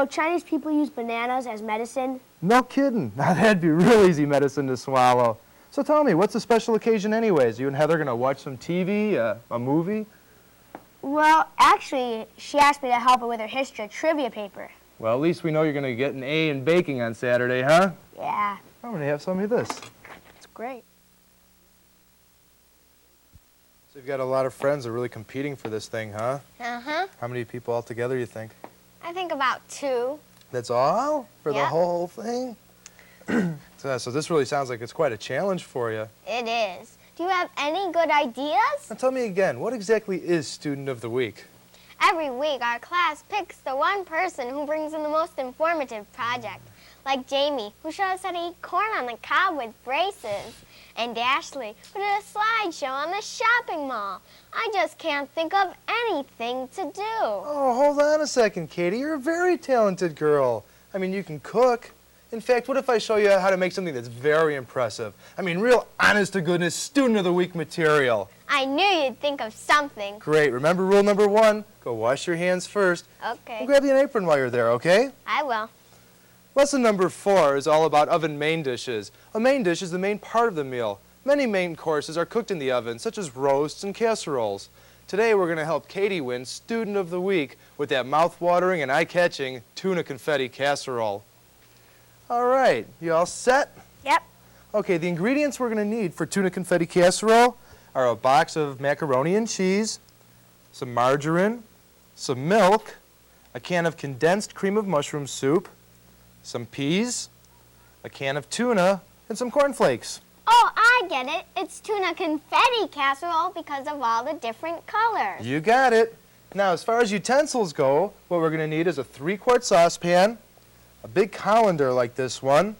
S4: Chinese people used bananas as medicine?
S1: No kidding. Now that'd be real easy medicine to swallow. So tell me, what's the special occasion anyways? You and Heather going to watch some TV, a movie?
S4: Well, actually, she asked me to help her with her history trivia paper.
S1: Well, at least we know you're going to get an A in baking on Saturday, huh?
S4: Yeah.
S1: I'm going to have some of this.
S2: It's great.
S1: So you've got a lot of friends that are really competing for this thing, huh?
S5: Uh-huh.
S1: How many people altogether you think?
S5: I think about 2.
S1: That's all? For the
S5: Yep.
S1: whole thing? So this really sounds like it's quite a challenge for you.
S5: It is. Do you have any good ideas?
S1: Now tell me again, what exactly is Student of the Week?
S5: Every week, our class picks the one person who brings in the most informative project. Like Jamie, who showed us how to eat corn on the cob with braces. And Ashley, who did a slideshow on the shopping mall. I just can't think of anything to do.
S1: Oh, hold on a second, Katie. You're a very talented girl. I mean, you can cook. In fact, what if I show you how to make something that's very impressive? I mean, real honest-to-goodness Student of the Week material.
S5: I knew you'd think of something.
S1: Great. Remember rule number 1? Go wash your hands first.
S5: Okay,
S1: And grab you an apron while you're there, okay?
S5: I will.
S1: Lesson number 4 is all about oven main dishes. A main dish is the main part of the meal. Many main courses are cooked in the oven, such as roasts and casseroles. Today we're going to help Katie win Student of the Week with that mouth-watering and eye-catching tuna confetti casserole. All right, you all set?
S5: Yep.
S1: Okay, the ingredients we're going to need for tuna confetti casserole are a box of macaroni and cheese, some margarine, some milk, a can of condensed cream of mushroom soup, some peas, a can of tuna, and some cornflakes.
S5: Oh, I get it. It's tuna confetti casserole because of all the different colors.
S1: You got it. Now, as far as utensils go, what we're going to need is a 3-quart saucepan, a big colander like this one.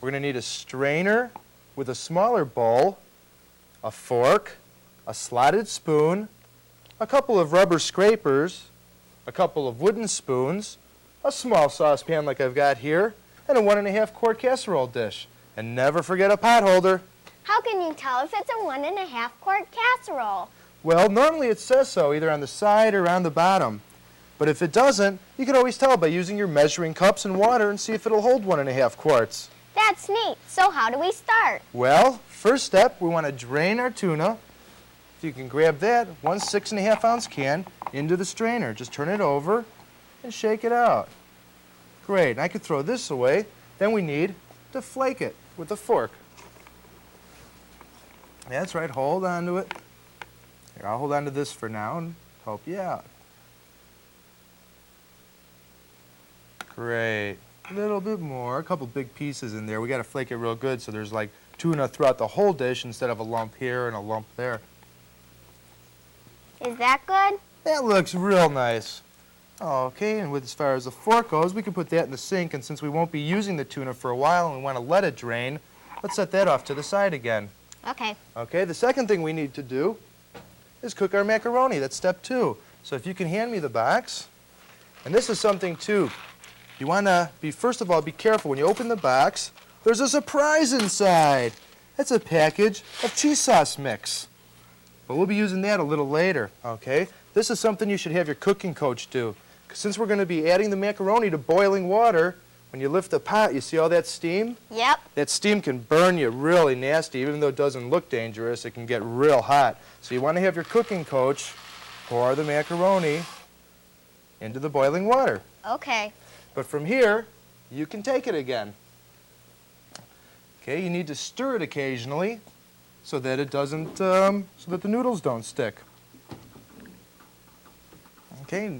S1: We're going to need a strainer with a smaller bowl, a fork, a slotted spoon, a couple of rubber scrapers, a couple of wooden spoons, a small saucepan like I've got here, and a 1.5-quart casserole dish. And never forget a pot holder.
S5: How can you tell if it's a 1.5-quart casserole?
S1: Well, normally it says so, either on the side or on the bottom. But if it doesn't, you can always tell by using your measuring cups and water and see if it'll hold 1.5 quarts.
S5: That's neat. So how do we start?
S1: Well, first step, we want to drain our tuna. If you can grab that, 1 6.5-ounce can into the strainer. Just turn it over and shake it out. Great, and I could throw this away. Then we need to flake it with a fork. That's right, hold on to it. Here, I'll hold on to this for now and help you out. Great. A little bit more, a couple big pieces in there. We got to flake it real good so there's like tuna throughout the whole dish instead of a lump here and a lump there.
S5: Is that good?
S1: That looks real nice. Okay, and as far as the fork goes, we can put that in the sink, and since we won't be using the tuna for a while and we want to let it drain, let's set that off to the side again.
S5: Okay.
S1: Okay, the second thing we need to do is cook our macaroni. That's step 2. So if you can hand me the box. And this is something too. You want to first of all, be careful. When you open the box, there's a surprise inside. That's a package of cheese sauce mix. But we'll be using that a little later, okay? This is something you should have your cooking coach do. 'Cause since we're going to be adding the macaroni to boiling water, when you lift the pot, you see all that steam?
S5: Yep.
S1: That steam can burn you really nasty. Even though it doesn't look dangerous, it can get real hot. So you want to have your cooking coach pour the macaroni into the boiling water.
S5: Okay.
S1: But from here, you can take it again. Okay, you need to stir it occasionally so that it doesn't, so that the noodles don't stick. Okay,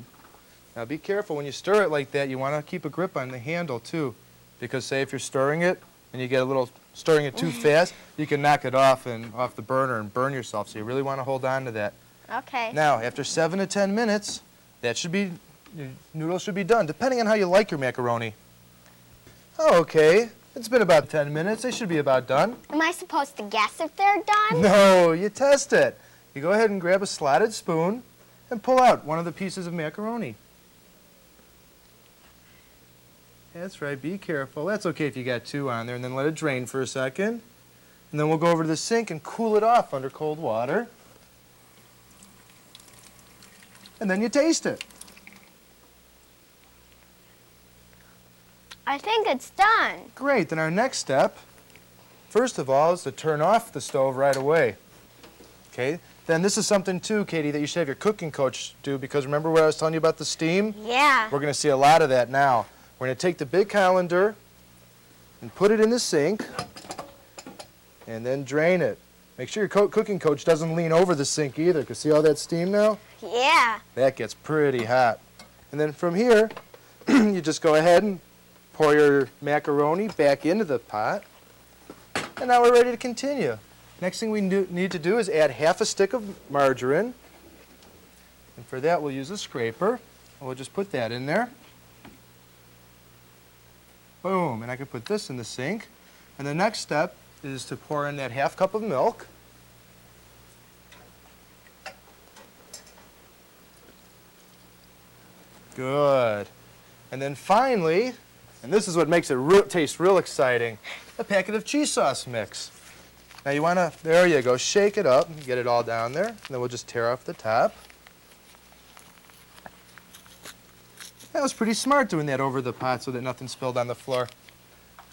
S1: now be careful when you stir it like that. You want to keep a grip on the handle too, because say if you're stirring it and you get a little stirring it too fast, you can knock it off the burner and burn yourself. So you really want to hold on to that.
S5: Okay.
S1: Now, after 7 to 10 minutes, your noodles should be done, depending on how you like your macaroni. Okay, it's been about 10 minutes. They should be about done.
S5: Am I supposed to guess if they're done?
S1: No, you test it. You go ahead and grab a slotted spoon and pull out one of the pieces of macaroni. That's right, be careful. That's okay if you got 2 on there, and then let it drain for a second. And then we'll go over to the sink and cool it off under cold water. And then you taste it.
S5: I think it's done.
S1: Great, then our next step, first of all, is to turn off the stove right away. Okay, then this is something too, Katie, that you should have your cooking coach do, because remember what I was telling you about the steam?
S5: Yeah.
S1: We're going to see a lot of that now. We're going to take the big colander and put it in the sink and then drain it. Make sure your cooking coach doesn't lean over the sink either, because see all that steam now?
S5: Yeah.
S1: That gets pretty hot. And then from here, you just go ahead and pour your macaroni back into the pot. And now we're ready to continue. Next thing we need to do is add half a stick of margarine. And for that, we'll use a scraper. And we'll just put that in there. Boom. And I can put this in the sink. And the next step is to pour in that half cup of milk. Good. And then finally, and this is what makes it taste real exciting, a packet of cheese sauce mix. Now you want to, there you go, shake it up, get it all down there, and then we'll just tear off the top. That was pretty smart doing that over the pot so that nothing spilled on the floor.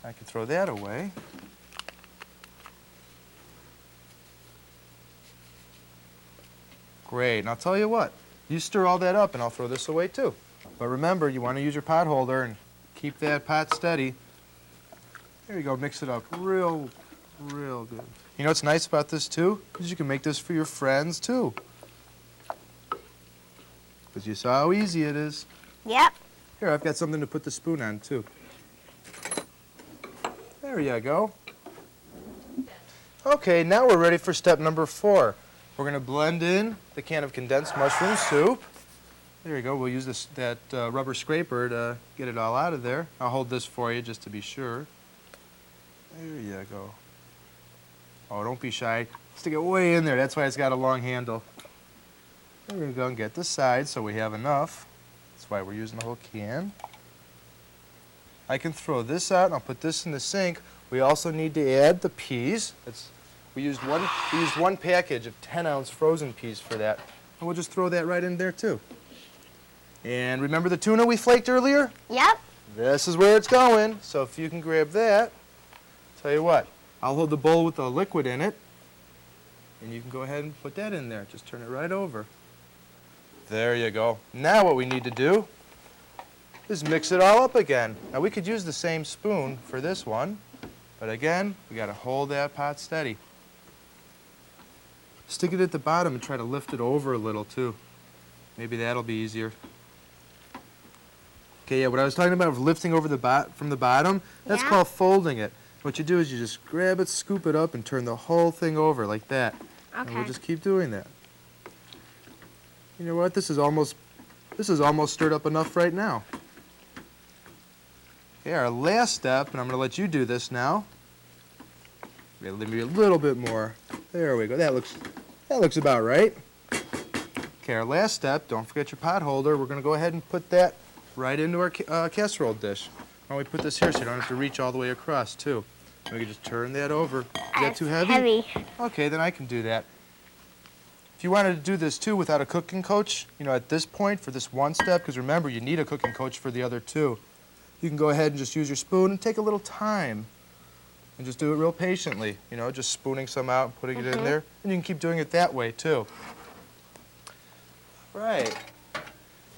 S1: I can throw that away. Great, and I'll tell you what, you stir all that up and I'll throw this away too. But remember, you want to use your pot holder and keep that pot steady. There you go, mix it up real good. You know what's nice about this too? Is you can make this for your friends too. Because you saw how easy it is.
S5: Yep.
S1: Here, I've got something to put the spoon on too. There you go. Okay, now we're ready for step number 4. We're going to blend in the can of condensed mushroom soup. There you go. We'll use that rubber scraper to get it all out of there. I'll hold this for you just to be sure. There you go. Oh, don't be shy. Stick it way in there. That's why it's got a long handle. There you go. And get the sides so we have enough. That's why we're using the whole can. I can throw this out and I'll put this in the sink. We also need to add the peas. We used one package of 10-ounce frozen peas for that. And we'll just throw that right in there too. And remember the tuna we flaked earlier?
S5: Yep.
S1: This is where it's going. So if you can grab that, tell you what, I'll hold the bowl with the liquid in it. And you can go ahead and put that in there. Just turn it right over. There you go. Now what we need to do is mix it all up again. Now we could use the same spoon for this one, but again, we got to hold that pot steady. Stick it at the bottom and try to lift it over a little too. Maybe that'll be easier. Okay, yeah, what I was talking about lifting over from the bottom, that's called folding it. What you do is you just grab it, scoop it up, and turn the whole thing over like that.
S5: Okay.
S1: And we'll just keep doing that. You know what? This is almost stirred up enough right now. Okay, our last step, and I'm going to let you do this now. Maybe a little bit more. There we go. That looks about right. Okay, our last step, don't forget your pot holder. We're going to go ahead and put that right into our casserole dish. Why don't we put this here so you don't have to reach all the way across, too. We can just turn that over. Is that too heavy?
S4: Heavy.
S1: Okay, then I can do that. If you wanted to do this, too, without a cooking coach, you know, at this point, for this one step, because remember, you need a cooking coach for the other two, you can go ahead and just use your spoon and take a little time. And just do it real patiently, you know, just spooning some out and putting it in there. And you can keep doing it that way, too. Right.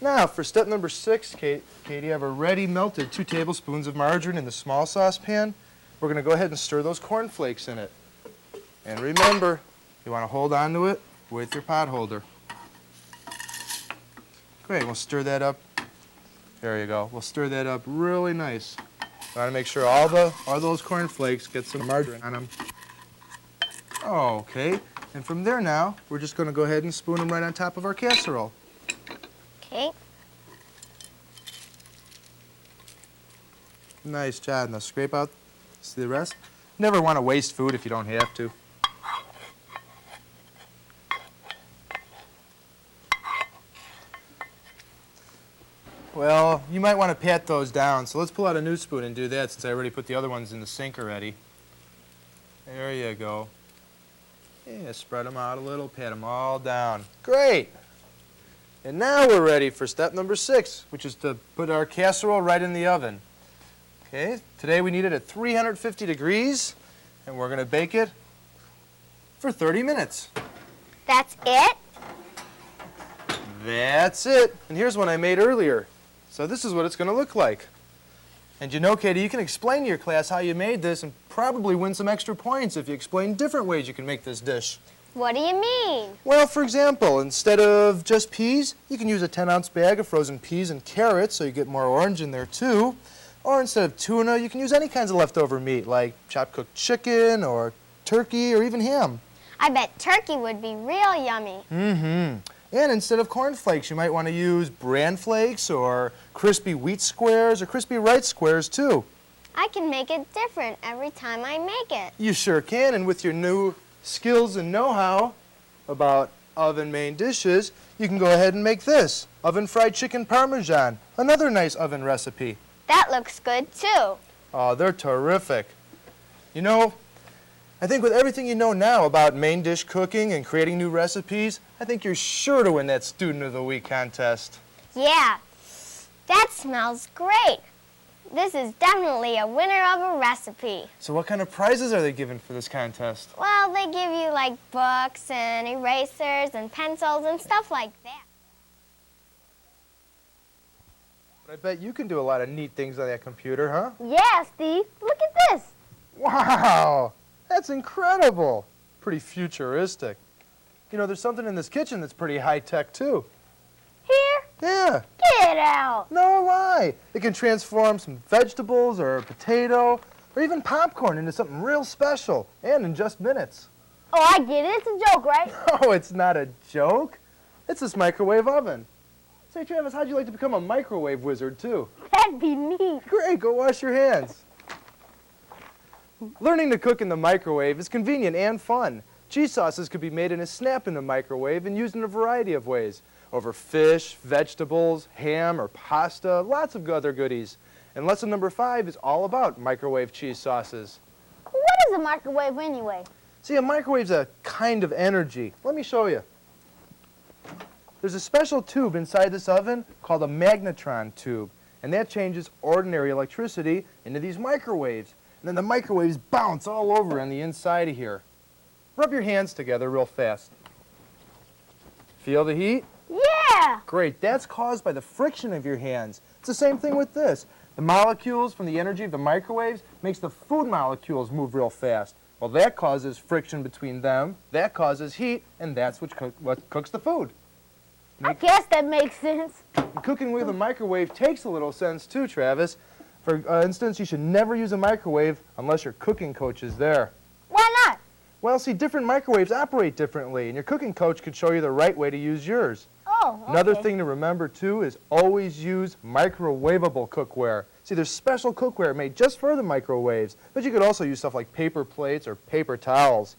S1: Now, for step number 6, Katie, I've already melted 2 tablespoons of margarine in the small saucepan. We're going to go ahead and stir those cornflakes in it. And remember, you want to hold on to it with your pot holder. Great, we'll stir that up. There you go. We'll stir that up really nice. You want to make sure all those cornflakes get some margarine on them. Okay, and from there now, we're just going to go ahead and spoon them right on top of our casserole.
S5: Okay.
S1: Nice job. Now scrape out the rest. Never want to waste food if you don't have to. Well, you might want to pat those down, so let's pull out a new spoon and do that since I already put the other ones in the sink already. There you go. Yeah, spread them out a little, pat them all down. Great! And now we're ready for step number 6, which is to put our casserole right in the oven. Okay, today we need it at 350 degrees, and we're going to bake it for 30 minutes.
S5: That's it?
S1: That's it. And here's one I made earlier. So this is what it's going to look like. And you know, Katie, you can explain to your class how you made this and probably win some extra points if you explain different ways you can make this dish.
S5: What do you mean?
S1: Well, for example, instead of just peas, you can use a 10-ounce bag of frozen peas and carrots so you get more orange in there too. Or instead of tuna, you can use any kinds of leftover meat like chopped cooked chicken or turkey or even ham.
S5: I bet turkey would be real yummy.
S1: Mm-hmm. And instead of cornflakes, you might want to use bran flakes or crispy wheat squares or crispy rice squares too.
S5: I can make it different every time I make it.
S1: You sure can, and with your new skills and know-how about oven main dishes, you can go ahead and make this, oven fried chicken parmesan, another nice oven recipe.
S5: That looks good too.
S1: Oh, they're terrific. You know, I think with everything you know now about main dish cooking and creating new recipes, I think you're sure to win that Student of the Week contest.
S5: Yeah, that smells great. This is definitely a winner of a recipe.
S1: So what kind of prizes are they giving for this contest?
S5: Well, they give you like books and erasers and pencils and stuff like that.
S1: I bet you can do a lot of neat things on that computer, huh?
S4: Yeah, Steve. Look at this.
S1: Wow, that's incredible. Pretty futuristic. You know, there's something in this kitchen that's pretty high-tech, too.
S4: Here?
S1: Yeah.
S4: Get out.
S1: No lie. It can transform some vegetables or a potato or even popcorn into something real special, and in just minutes.
S4: Oh, I get it. It's a joke, right?
S1: Oh, it's not a joke. It's this microwave oven. Say, Travis, how'd you like to become a microwave wizard, too?
S4: That'd be neat.
S1: Great, go wash your hands. Learning to cook in the microwave is convenient and fun. Cheese sauces could be made in a snap in the microwave and used in a variety of ways. Over fish, vegetables, ham, or pasta, lots of other goodies. And lesson number 5 is all about microwave cheese sauces.
S4: What is a microwave anyway?
S1: See, a microwave's a kind of energy. Let me show you. There's a special tube inside this oven called a magnetron tube, and that changes ordinary electricity into these microwaves. And then the microwaves bounce all over on the inside of here. Rub your hands together real fast. Feel the heat?
S4: Yeah.
S1: Great, that's caused by the friction of your hands. It's the same thing with this. The molecules from the energy of the microwaves makes the food molecules move real fast. Well, that causes friction between them, that causes heat, and that's what cooks the food.
S4: I guess that makes sense.
S1: And cooking with a microwave takes a little sense too, Travis. For instance, you should never use a microwave unless your cooking coach is there.
S4: Why not?
S1: Well, see, different microwaves operate differently, and your cooking coach could show you the right way to use yours.
S4: Oh.
S3: Oh, okay.
S1: Another thing to remember too is always use microwavable cookware. See, there's special cookware made just for the microwaves, but you could also use stuff like paper plates or paper towels.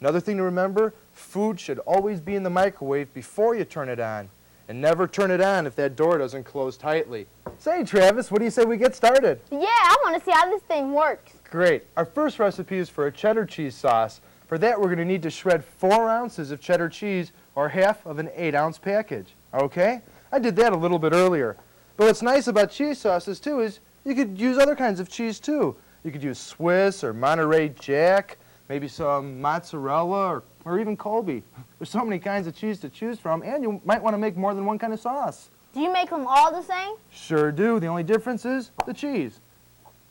S1: Another thing to remember, food should always be in the microwave before you turn it on. And never turn it on if that door doesn't close tightly. Say, Travis, what do you say we get started?
S3: Yeah, I want to see how this thing works.
S1: Great. Our first recipe is for a cheddar cheese sauce. For that, we're going to need to shred 4 ounces of cheddar cheese, or half of an 8-ounce package. Okay? I did that a little bit earlier. But what's nice about cheese sauces, too, is you could use other kinds of cheese, too. You could use Swiss or Monterey Jack, maybe some mozzarella or even Colby. There's so many kinds of cheese to choose from, and you might want to make more than one kind of sauce.
S3: Do you make them all the same?
S1: Sure do. The only difference is the cheese.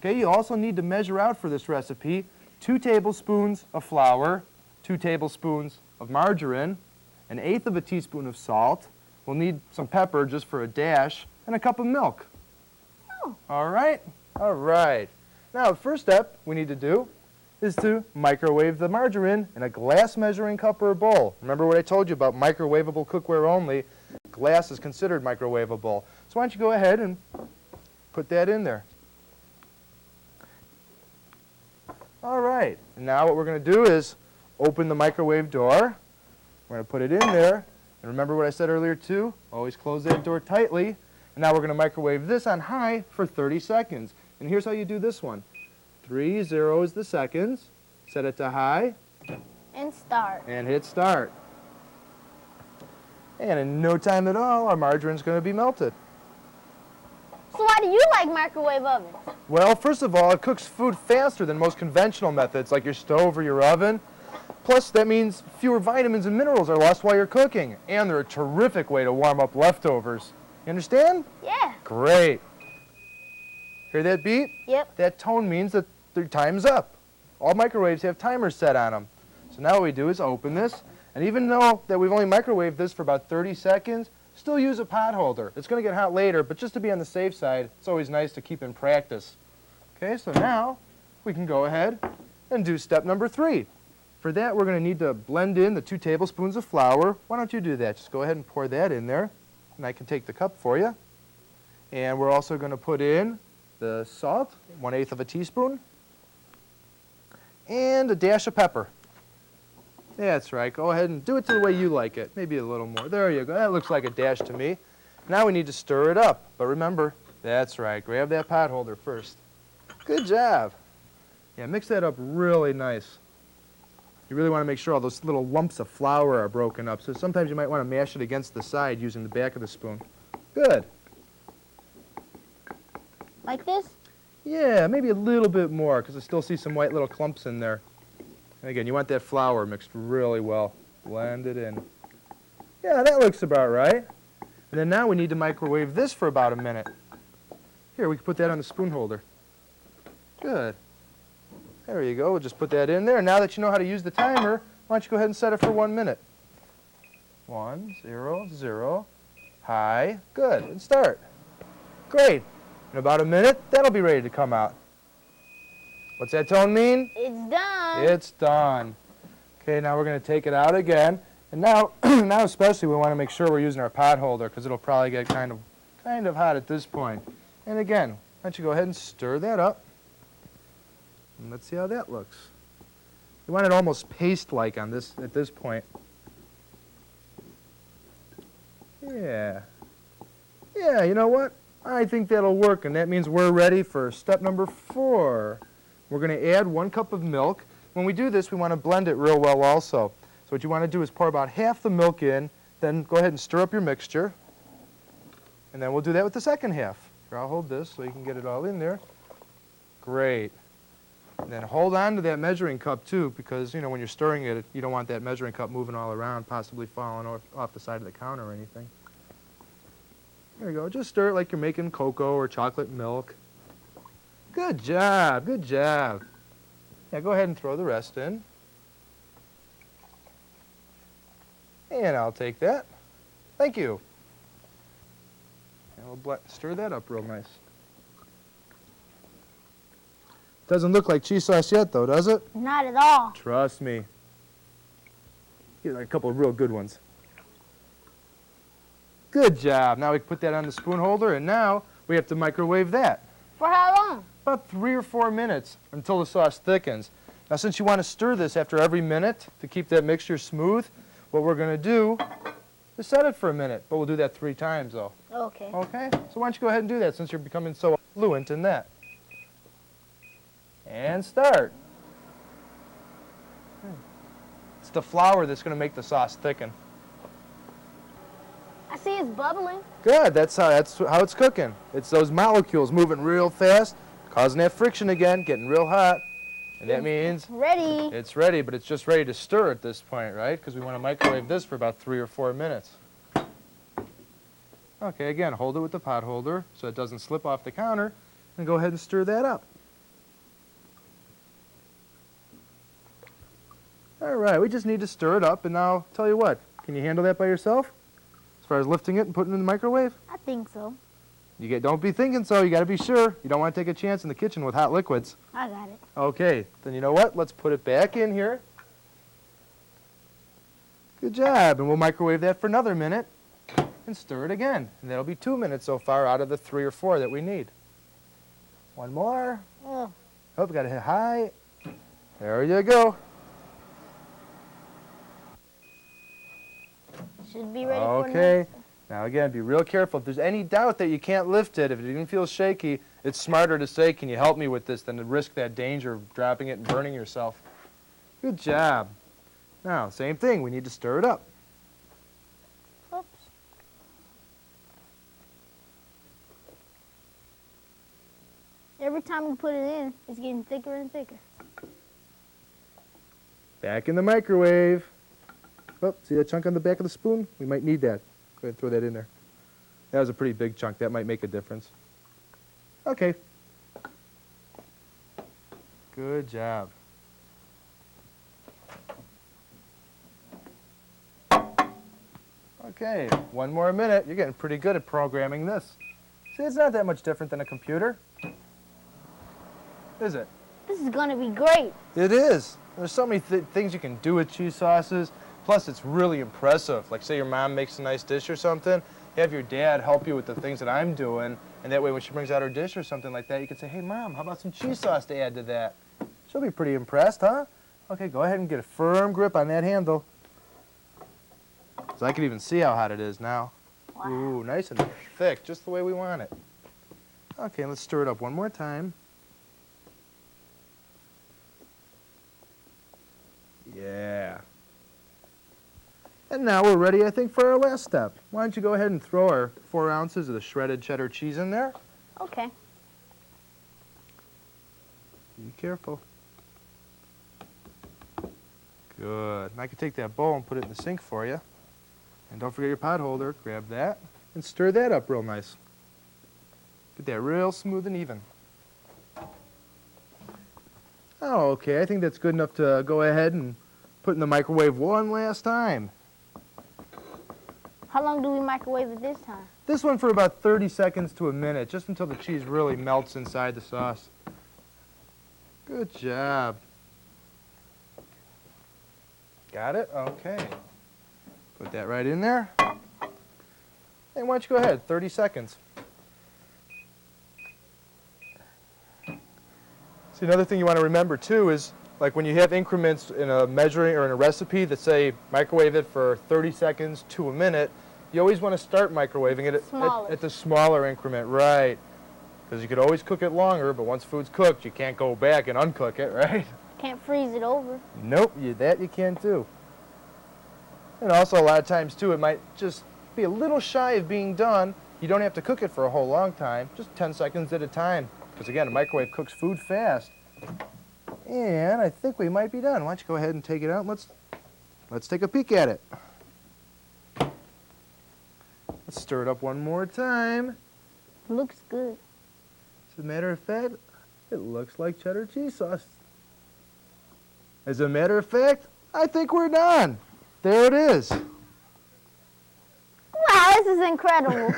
S1: Okay, you also need to measure out for this recipe 2 tablespoons of flour, 2 tablespoons of margarine, 1/8 of a teaspoon of salt. We'll need some pepper just for a dash, and a cup of milk.
S3: Oh.
S1: All right? All right. Now, the first step we need to do is to microwave the margarine in a glass measuring cup or bowl. Remember what I told you about microwavable cookware only? Glass is considered microwavable. So why don't you go ahead and put that in there. All right. And now what we're going to do is open the microwave door. We're going to put it in there. And remember what I said earlier too? Always close that door tightly. And now we're going to microwave this on high for 30 seconds. And here's how you do this one. 3 zeros the seconds. Set it to high.
S3: And start.
S1: And hit start. And in no time at all, our margarine's going to be melted.
S3: So why do you like microwave ovens?
S1: Well, first of all, it cooks food faster than most conventional methods like your stove or your oven. Plus, that means fewer vitamins and minerals are lost while you're cooking. And they're a terrific way to warm up leftovers. You understand?
S3: Yeah.
S1: Great. Hear that beep?
S3: Yep.
S1: That tone means that their time's up. All microwaves have timers set on them. So now what we do is open this. And even though that we've only microwaved this for about 30 seconds, still use a pot holder. It's going to get hot later, but just to be on the safe side, it's always nice to keep in practice. Okay, so now we can go ahead and do step number 3. For that, we're going to need to blend in the 2 tablespoons of flour. Why don't you do that? Just go ahead and pour that in there, and I can take the cup for you. And we're also going to put in the salt, 1/8 of a teaspoon, and a dash of pepper. That's right. Go ahead and do it the way you like it. Maybe a little more. There you go. That looks like a dash to me. Now we need to stir it up. But remember, that's right. Grab that pot holder first. Good job. Yeah, mix that up really nice. You really want to make sure all those little lumps of flour are broken up. So sometimes you might want to mash it against the side using the back of the spoon. Good.
S3: Like this?
S1: Yeah, maybe a little bit more because I still see some white little clumps in there. And again, you want that flour mixed really well. Blend it in. Yeah, that looks about right. And then now we need to microwave this for about a minute. Here, we can put that on the spoon holder. Good. There you go. We'll just put that in there. Now that you know how to use the timer, why don't you go ahead and set it for 1 minute. 1, 0, 0. High. Good. And start. Great. In about a minute, that'll be ready to come out. What's that tone mean?
S3: It's done.
S1: It's done. Okay, now we're going to take it out again. And now, now especially we want to make sure we're using our pot holder because it'll probably get kind of hot at this point. And again, why don't you go ahead and stir that up. And let's see how that looks. You want it almost paste-like on this at this point. Yeah. Yeah, you know what? I think that'll work, and that means we're ready for step number 4. We're going to add 1 cup of milk. When we do this, we want to blend it real well also. So what you want to do is pour about half the milk in, then go ahead and stir up your mixture. And then we'll do that with the second half. Here, I'll hold this so you can get it all in there. Great. And then hold on to that measuring cup too, because when you're stirring it, you don't want that measuring cup moving all around, possibly falling off the side of the counter or anything. There you go. Just stir it like you're making cocoa or chocolate milk. Good job. Good job. Yeah, go ahead and throw the rest in. And I'll take that. Thank you. And we'll stir that up real nice. Doesn't look like cheese sauce yet, though, does it?
S3: Not at all.
S1: Trust me. Get like a couple of real good ones. Good job. Now we can put that on the spoon holder, and now we have to microwave that.
S3: For how long?
S1: About 3 or 4 minutes until the sauce thickens. Now since you want to stir this after every minute to keep that mixture smooth, what we're going to do is set it for a minute, but we'll do that 3 times though.
S3: Okay.
S1: Okay? So why don't you go ahead and do that since you're becoming so fluent in that. And start. It's the flour that's going to make the sauce thicken.
S3: I see it's bubbling.
S1: Good, that's how it's cooking. It's those molecules moving real fast, causing that friction again, getting real hot. And that means
S3: Ready.
S1: it's ready, but it's just ready to stir at this point, right? Because we want to microwave this for about 3 or 4 minutes. Okay, again, hold it with the pot holder so it doesn't slip off the counter, and go ahead and stir that up. All right, we just need to stir it up, and now, tell you what, can you handle that by yourself? As far as lifting it and putting it in the microwave?
S3: I think so.
S1: Don't be thinking so, you got to be sure. You don't want to take a chance in the kitchen with hot liquids.
S3: I got it.
S1: Okay, then you know what? Let's put it back in here. Good job, and we'll microwave that for another minute and stir it again. And that'll be 2 minutes so far out of the 3 or 4 that we need. One more.
S3: Oh.
S1: Oh, we got to hit high. There you go.
S3: Should be ready for
S1: Okay.
S3: next.
S1: Now again, be real careful. If there's any doubt that you can't lift it, if it even feels shaky, it's smarter to say, can you help me with this, than to risk that danger of dropping it and burning yourself. Good job. Now, same thing. We need to stir it up.
S3: Oops. Every time we put it in, it's getting thicker and thicker.
S1: Back in the microwave. Oh, see that chunk on the back of the spoon? We might need that. Go ahead and throw that in there. That was a pretty big chunk. That might make a difference. Okay. Good job. Okay, 1 more minute. You're getting pretty good at programming this. See, it's not that much different than a computer. Is it?
S3: This is going to be great.
S1: It is. There's so many things you can do with cheese sauces. Plus, it's really impressive. Like, say your mom makes a nice dish or something, have your dad help you with the things that I'm doing, and that way when she brings out her dish or something like that, you can say, hey, Mom, how about some cheese sauce to add to that? She'll be pretty impressed, huh? Okay, go ahead and get a firm grip on that handle. So I can even see how hot it is now.
S3: Wow.
S1: Ooh, nice and thick, just the way we want it. Okay, let's stir it up one more time. Yeah. And now we're ready, I think, for our last step. Why don't you go ahead and throw our 4 ounces of the shredded cheddar cheese in there?
S3: Okay.
S1: Be careful. Good. And I can take that bowl and put it in the sink for you. And don't forget your pot holder. Grab that and stir that up real nice. Get that real smooth and even. Oh, okay. I think that's good enough to go ahead and put in the microwave one last time.
S3: How long do we microwave it this time?
S1: This one for about 30 seconds to a minute, just until the cheese really melts inside the sauce. Good job. Got it? Okay. Put that right in there. And why don't you go ahead, 30 seconds. See, another thing you want to remember too is, like when you have increments in a measuring or in a recipe that say microwave it for 30 seconds to a minute, you always want to start microwaving it at the smaller increment, right? Because you could always cook it longer, but once food's cooked, you can't go back and uncook it, right?
S3: Can't freeze it over.
S1: Nope, that you can't do. And also a lot of times too, it might just be a little shy of being done. You don't have to cook it for a whole long time, just 10 seconds at a time. Because again, a microwave cooks food fast. And I think we might be done. Why don't you go ahead and take it out and let's take a peek at it. Let's stir it up one more time.
S3: Looks good.
S1: As a matter of fact, it looks like cheddar cheese sauce. As a matter of fact, I think we're done. There it is.
S3: Wow, this is incredible.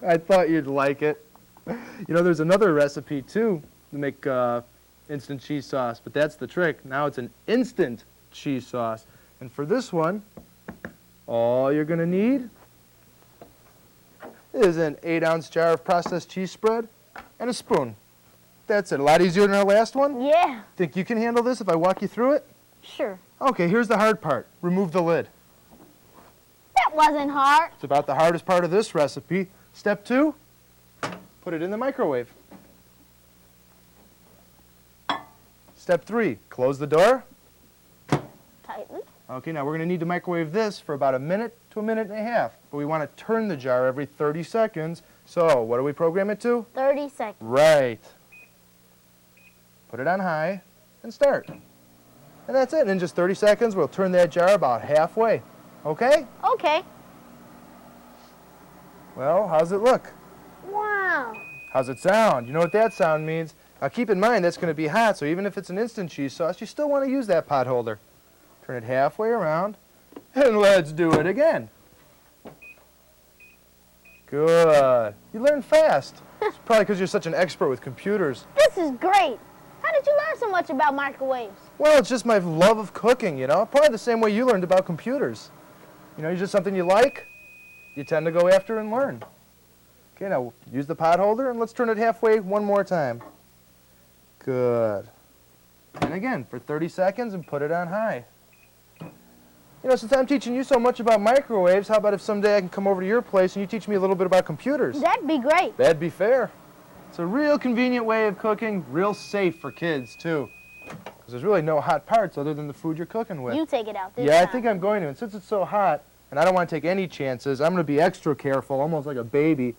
S1: I thought you'd like it. You know, there's another recipe too to make instant cheese sauce, but that's the trick. Now it's an instant cheese sauce. And for this one, all you're going to need is an 8-ounce jar of processed cheese spread and a spoon. That's it. A lot easier than our last one?
S3: Yeah.
S1: Think you can handle this if I walk you through it?
S3: Sure.
S1: Okay, here's the hard part. Remove the lid.
S3: That wasn't hard.
S1: It's about the hardest part of this recipe. Step 2, put it in the microwave. Step 3, close the door.
S3: Tightly.
S1: Okay, now we're going to need to microwave this for about a minute to a minute and a half. But we want to turn the jar every 30 seconds. So, what do we program it to?
S3: 30 seconds.
S1: Right. Put it on high and start. And that's it. And in just 30 seconds, we'll turn that jar about halfway. Okay?
S3: Okay.
S1: Well, how's it look?
S3: Wow.
S1: How's it sound? You know what that sound means? Now keep in mind that's going to be hot, so even if it's an instant cheese sauce, you still want to use that pot holder. Turn it halfway around, and let's do it again. Good. You learn fast. It's probably because you're such an expert with computers.
S3: This is great. How did you learn so much about microwaves?
S1: Well, it's just my love of cooking, you know? Probably the same way you learned about computers. You know, it's just something you like, you tend to go after and learn. Okay, now use the pot holder, and let's turn it halfway one more time. Good. And again, for 30 seconds, and put it on high. You know, since I'm teaching you so much about microwaves, how about if someday I can come over to your place and you teach me a little bit about computers?
S3: That'd be great.
S1: That'd be fair. It's a real convenient way of cooking, real safe for kids, too. Because there's really no hot parts other than the food you're cooking with.
S3: You take it out this
S1: Yeah, I
S3: time.
S1: think I'm going to. And since it's so hot, and I don't want to take any chances, I'm going to be extra careful, almost like a baby,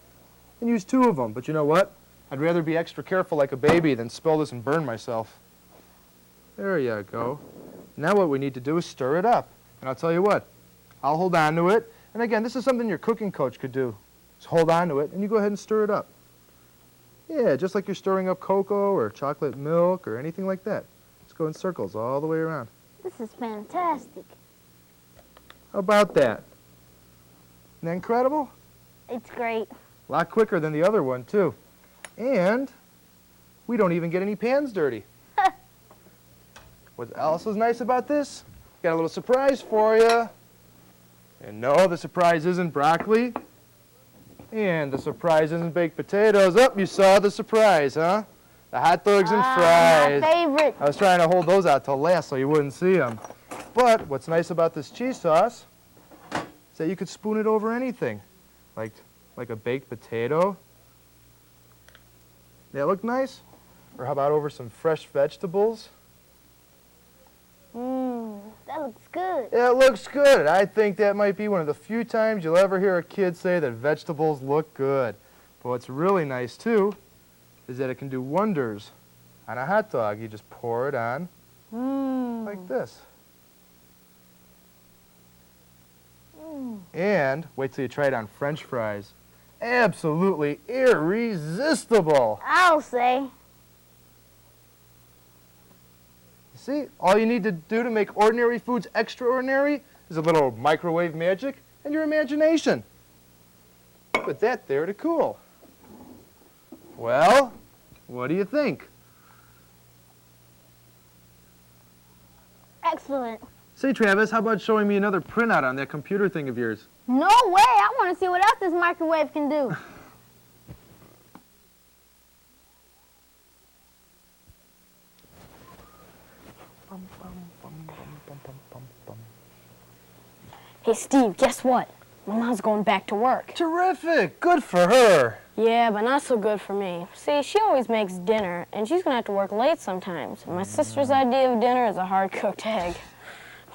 S1: and use 2 of them. But you know what? I'd rather be extra careful like a baby than spill this and burn myself. There you go. Now what we need to do is stir it up. And I'll tell you what, I'll hold on to it. And again, this is something your cooking coach could do. Just hold on to it, and you go ahead and stir it up. Yeah, just like you're stirring up cocoa or chocolate milk or anything like that. Just go in circles all the way around.
S3: This is fantastic.
S1: How about that? Isn't that incredible?
S3: It's great.
S1: A lot quicker than the other one, too. And we don't even get any pans dirty. What else is nice about this? Got a little surprise for you. And no, the surprise isn't broccoli. And the surprise isn't baked potatoes. Oh, you saw the surprise, huh? The hot dogs and fries.
S3: My favorite.
S1: I was trying to hold those out till last so you wouldn't see them. But what's nice about this cheese sauce is that you could spoon it over anything. Like a baked potato. That look nice? Or how about over some fresh vegetables?
S3: That looks good.
S1: It looks good. I think that might be one of the few times you'll ever hear a kid say that vegetables look good. But what's really nice, too, is that it can do wonders on a hot dog. You just pour it on like this. And wait till you try it on French fries. Absolutely irresistible.
S3: I'll say.
S1: See, all you need to do to make ordinary foods extraordinary is a little microwave magic and your imagination. Put that there to cool. Well, what do you think?
S3: Excellent.
S1: Say, Travis, how about showing me another printout on that computer thing of yours?
S3: No way. I want to see what else this microwave can do.
S6: Hey, Steve, guess what? My mom's going back to work.
S1: Terrific! Good for her!
S6: Yeah, but not so good for me. See, she always makes dinner, and she's going to have to work late sometimes. And my sister's idea of dinner is a hard-cooked egg.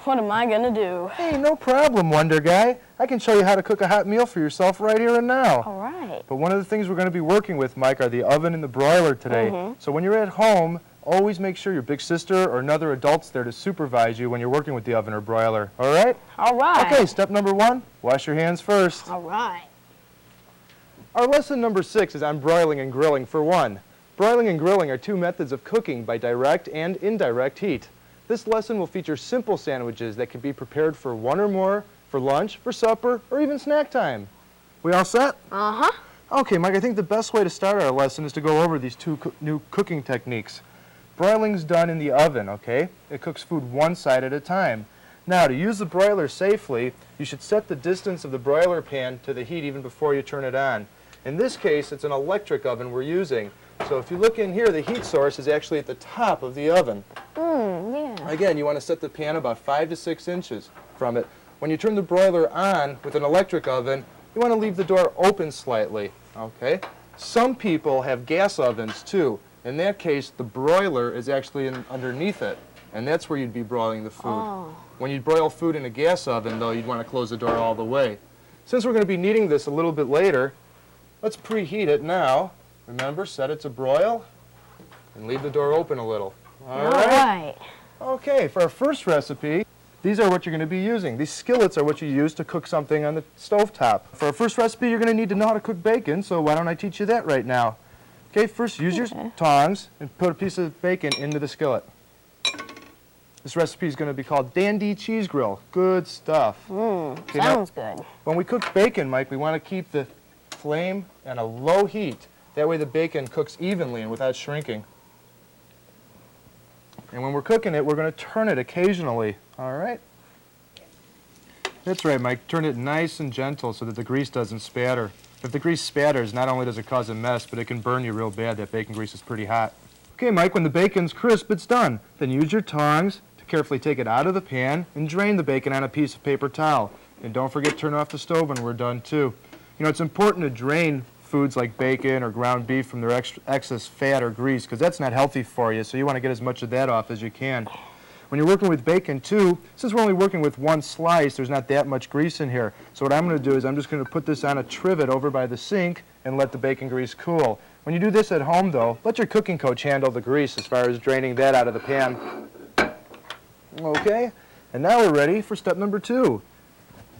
S6: What am I going to do?
S1: Hey, no problem, Wonder Guy. I can show you how to cook a hot meal for yourself right here and now.
S6: All right.
S1: But one of the things we're going to be working with, Mike, are the oven and the broiler today. So when you're at home, always make sure your big sister or another adult's there to supervise you when you're working with the oven or broiler. All right?
S6: All right.
S1: Okay, step number 1, wash your hands first.
S6: All right.
S1: Our lesson number 6 is on broiling and grilling for 1. Broiling and grilling are 2 methods of cooking by direct and indirect heat. This lesson will feature simple sandwiches that can be prepared for 1 or more, for lunch, for supper, or even snack time. We all set?
S6: Uh-huh.
S1: Okay, Mike, I think the best way to start our lesson is to go over these 2 new cooking techniques. Broiling's done in the oven, okay? It cooks food one side at a time. Now, to use the broiler safely, you should set the distance of the broiler pan to the heat even before you turn it on. In this case, it's an electric oven we're using. So if you look in here, the heat source is actually at the top of the oven.
S6: Yeah.
S1: Again, you want to set the pan about 5 to 6 inches from it. When you turn the broiler on with an electric oven, you want to leave the door open slightly. Okay? Some people have gas ovens too. In that case, the broiler is actually underneath it, and that's where you'd be broiling the food.
S6: Oh.
S1: When you broil food in a gas oven, though, you'd want to close the door all the way. Since we're going to be needing this a little bit later, let's preheat it now. Remember, set it to broil and leave the door open a little. All right. Okay, for our first recipe, these are what you're going to be using. These skillets are what you use to cook something on the stovetop. For our first recipe, you're going to need to know how to cook bacon, so why don't I teach you that right now? Okay, first use your tongs and put a piece of bacon into the skillet. This recipe is going to be called Dandy Cheese Grill. Good stuff. Okay,
S6: Sounds good.
S1: when we cook bacon, Mike, we want to keep the flame at a low heat. That way the bacon cooks evenly and without shrinking. And when we're cooking it, we're going to turn it occasionally. All right? That's right, Mike. Turn it nice and gentle so that the grease doesn't spatter. If the grease spatters, not only does it cause a mess, but it can burn you real bad. That bacon grease is pretty hot. Okay, Mike, when the bacon's crisp, it's done. Then use your tongs to carefully take it out of the pan and drain the bacon on a piece of paper towel. And don't forget to turn off the stove when we're done, too. You know, it's important to drain foods like bacon or ground beef from their excess fat or grease, because that's not healthy for you, so you want to get as much of that off as you can. When you're working with bacon, too, since we're only working with one slice, there's not that much grease in here. So what I'm going to do is I'm just going to put this on a trivet over by the sink and let the bacon grease cool. When you do this at home, though, let your cooking coach handle the grease as far as draining that out of the pan. Okay, and now we're ready for step number 2.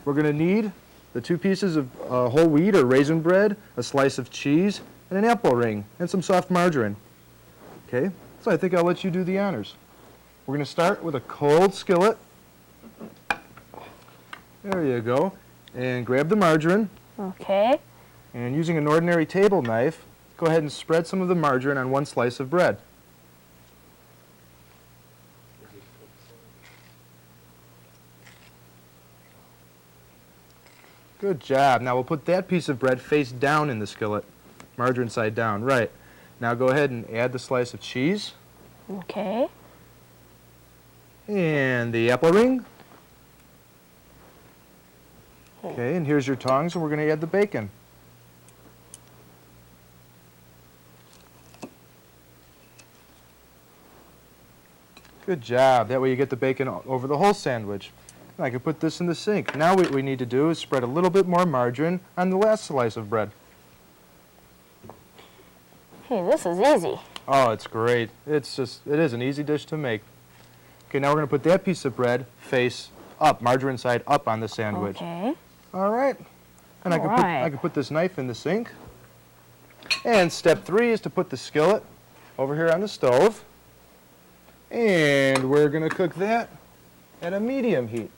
S1: We're going to need the 2 pieces of whole wheat or raisin bread, a slice of cheese, and an apple ring, and some soft margarine. Okay, so I think I'll let you do the honors. We're going to start with a cold skillet. There you go. And grab the margarine.
S6: Okay.
S1: And using an ordinary table knife, go ahead and spread some of the margarine on one slice of bread. Good job. Now we'll put that piece of bread face down in the skillet. Margarine side down. Right. Now go ahead and add the slice of cheese.
S6: Okay.
S1: And the apple ring. Okay, and here's your tongs, and we're going to add the bacon. Good job. That way you get the bacon over the whole sandwich. I can put this in the sink. Now what we need to do is spread a little bit more margarine on the last slice of bread.
S6: Hey, this is easy.
S1: Oh, it's great. It is an easy dish to make. Okay, now we're going to put that piece of bread face up, margarine side up on the sandwich.
S6: Okay.
S1: All right. And I can put this knife in the sink. And step 3 is to put the skillet over here on the stove. And we're going to cook that at a medium heat.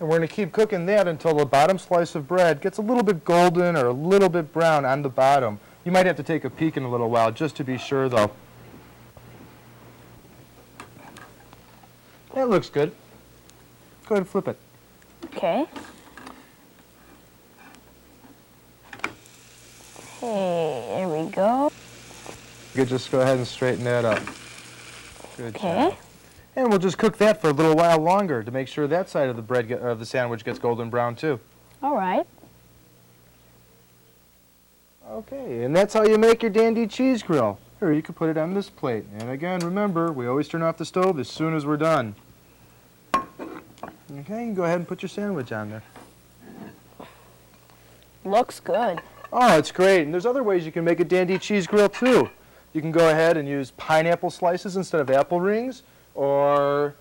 S1: And we're going to keep cooking that until the bottom slice of bread gets a little bit golden or a little bit brown on the bottom. You might have to take a peek in a little while just to be sure, though. That looks good. Go ahead and flip it.
S6: Okay. Hey, there we go.
S1: You could just go ahead and straighten that up. Good
S6: Okay.
S1: job. And we'll just cook that for a little while longer to make sure that side of the bread of the sandwich gets golden brown too.
S6: All right.
S1: Okay, and that's how you make your dandy cheese grill. Or you can put it on this plate. And again, remember, we always turn off the stove as soon as we're done. Okay, you can go ahead and put your sandwich on there.
S6: Looks good.
S1: Oh, it's great. And there's other ways you can make a dandy cheese grill too. You can go ahead and use pineapple slices instead of apple rings, or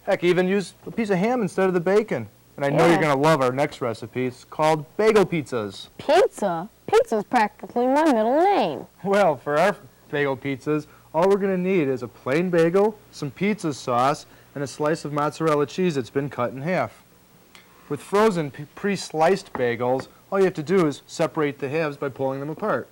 S1: heck, even use a piece of ham instead of the bacon. And I know you're going to love our next recipe. It's called bagel pizzas.
S6: Pizza? Pizza's practically my middle name.
S1: Well, for our bagel pizzas, all we're going to need is a plain bagel, some pizza sauce, and a slice of mozzarella cheese that's been cut in half. With frozen pre-sliced bagels, all you have to do is separate the halves by pulling them apart.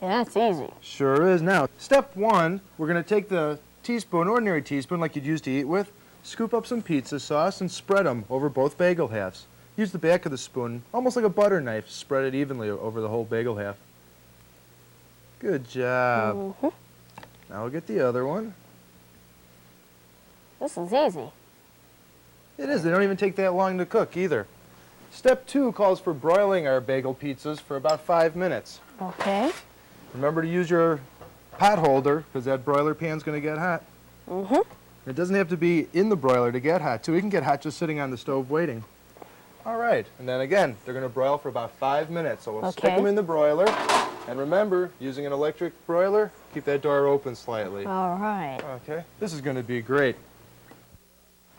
S6: Yeah, that's easy.
S1: Sure is. Now, step one, we're going to take the teaspoon, ordinary teaspoon like you'd use to eat with, scoop up some pizza sauce and spread them over both bagel halves. Use the back of the spoon, almost like a butter knife, spread it evenly over the whole bagel half. Good job.
S6: Mm-hmm.
S1: Now we'll get the other one.
S6: This is easy.
S1: It is. They don't even take that long to cook either. Step two calls for broiling our bagel pizzas for about 5 minutes.
S6: Okay.
S1: Remember to use your pot holder because that broiler pan's going to get hot.
S6: Mm-hmm.
S1: It doesn't have to be in the broiler to get hot, too. It can get hot just sitting on the stove waiting. All right. And then again, they're going to broil for about 5 minutes. So we'll stick them in the broiler. And remember, using an electric broiler, keep that door open slightly.
S6: All right.
S1: Okay. This is going to be great.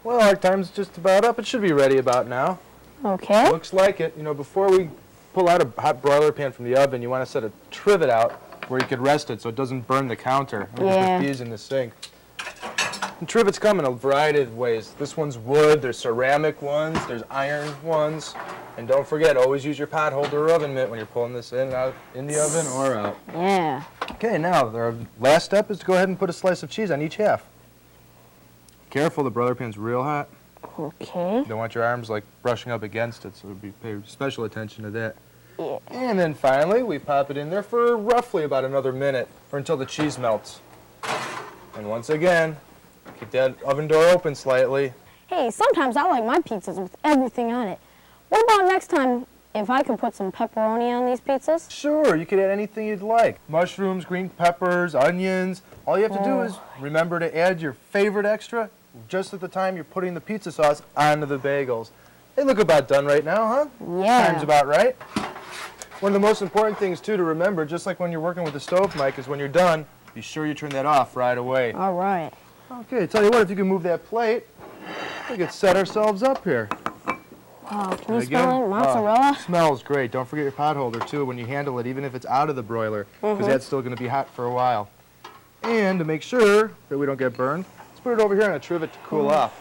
S1: Well, our time's just about up. It should be ready about now.
S6: Okay.
S1: Looks like it. You know, before we pull out a hot broiler pan from the oven, you want to set a trivet out where you could rest it so it doesn't burn the counter. We just put these in the sink. And trivets come in a variety of ways. This one's wood, there's ceramic ones, there's iron ones. And don't forget, always use your pot holder or oven mitt when you're pulling this in and out in the oven or out.
S6: Yeah.
S1: Okay, now our last step is to go ahead and put a slice of cheese on each half. Careful, the broiler pan's real hot.
S6: Okay.
S1: You don't want your arms like brushing up against it, so pay special attention to that.
S6: Yeah.
S1: And then finally, we pop it in there for roughly about another minute or until the cheese melts. And once again, keep that oven door open slightly.
S6: Hey, sometimes I like my pizzas with everything on it. What about next time if I could put some pepperoni on these pizzas?
S1: Sure, you could add anything you'd like. Mushrooms, green peppers, onions. All you have to do is remember to add your favorite extra just at the time you're putting the pizza sauce onto the bagels. They look about done right now, huh?
S6: Yeah.
S1: Time's about right. One of the most important things, too, to remember, just like when you're working with the stove, Mike, is when you're done, be sure you turn that off right away.
S6: All right.
S1: Okay, tell you what, if you can move that plate, we could set ourselves up here.
S6: Oh, can you smell it? Mozzarella?
S1: Smells great. Don't forget your pot holder, too, when you handle it, even if it's out of the broiler, because that's still going to be hot for a while. And to make sure that we don't get burned, let's put it over here on a trivet to cool off.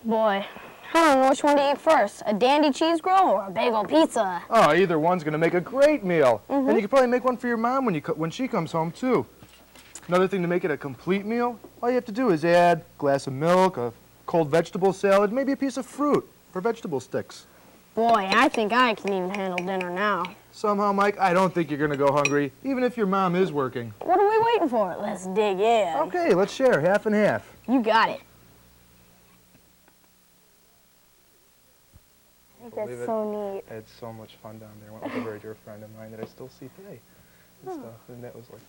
S6: Boy, I don't know which one to eat first, a dandy cheese grill or a bagel pizza.
S1: Oh, either one's going to make a great meal. And you can probably make one for your mom when she comes home, too. Another thing to make it a complete meal, all you have to do is add a glass of milk, a cold vegetable salad, maybe a piece of fruit or vegetable sticks.
S6: Boy, I think I can even handle dinner now.
S1: Somehow, Mike, I don't think you're going to go hungry, even if your mom is working.
S6: What are we waiting for? Let's dig in.
S1: Okay, let's share, half and half.
S6: You got it.
S3: I think that's so neat.
S1: I had so much fun down there. I went with a very dear friend of mine that I still see today. And stuff. And that was like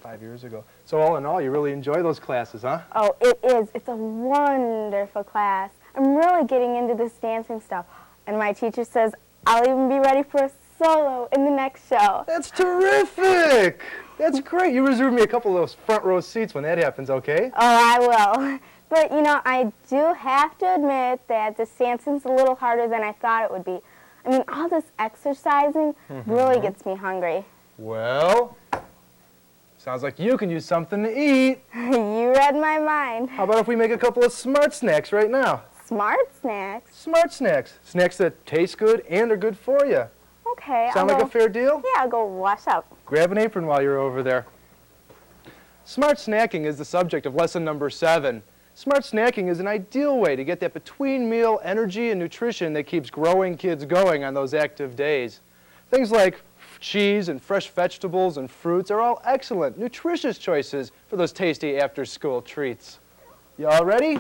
S1: 5 years ago. So all in all, you really enjoy those classes, huh?
S3: Oh, it is. It's a wonderful class. I'm really getting into this dancing stuff. And my teacher says I'll even be ready for a solo in the next show.
S1: That's terrific! That's great. You reserve me a couple of those front row seats when that happens, okay?
S3: Oh, I will. But, you know, I do have to admit that this dancing's a little harder than I thought it would be. I mean, all this exercising really gets me hungry.
S1: Well, sounds like you can use something to eat.
S3: You read my mind.
S1: How about if we make a couple of smart snacks right now?
S3: Smart snacks?
S1: Smart snacks. Snacks that taste good and are good for you.
S3: Okay.
S1: Sound like a fair deal?
S3: Yeah, I'll go wash up.
S1: Grab an apron while you're over there. Smart snacking is the subject of lesson number 7. Smart snacking is an ideal way to get that between-meal energy and nutrition that keeps growing kids going on those active days. Things like cheese and fresh vegetables and fruits are all excellent, nutritious choices for those tasty after-school treats. You all ready?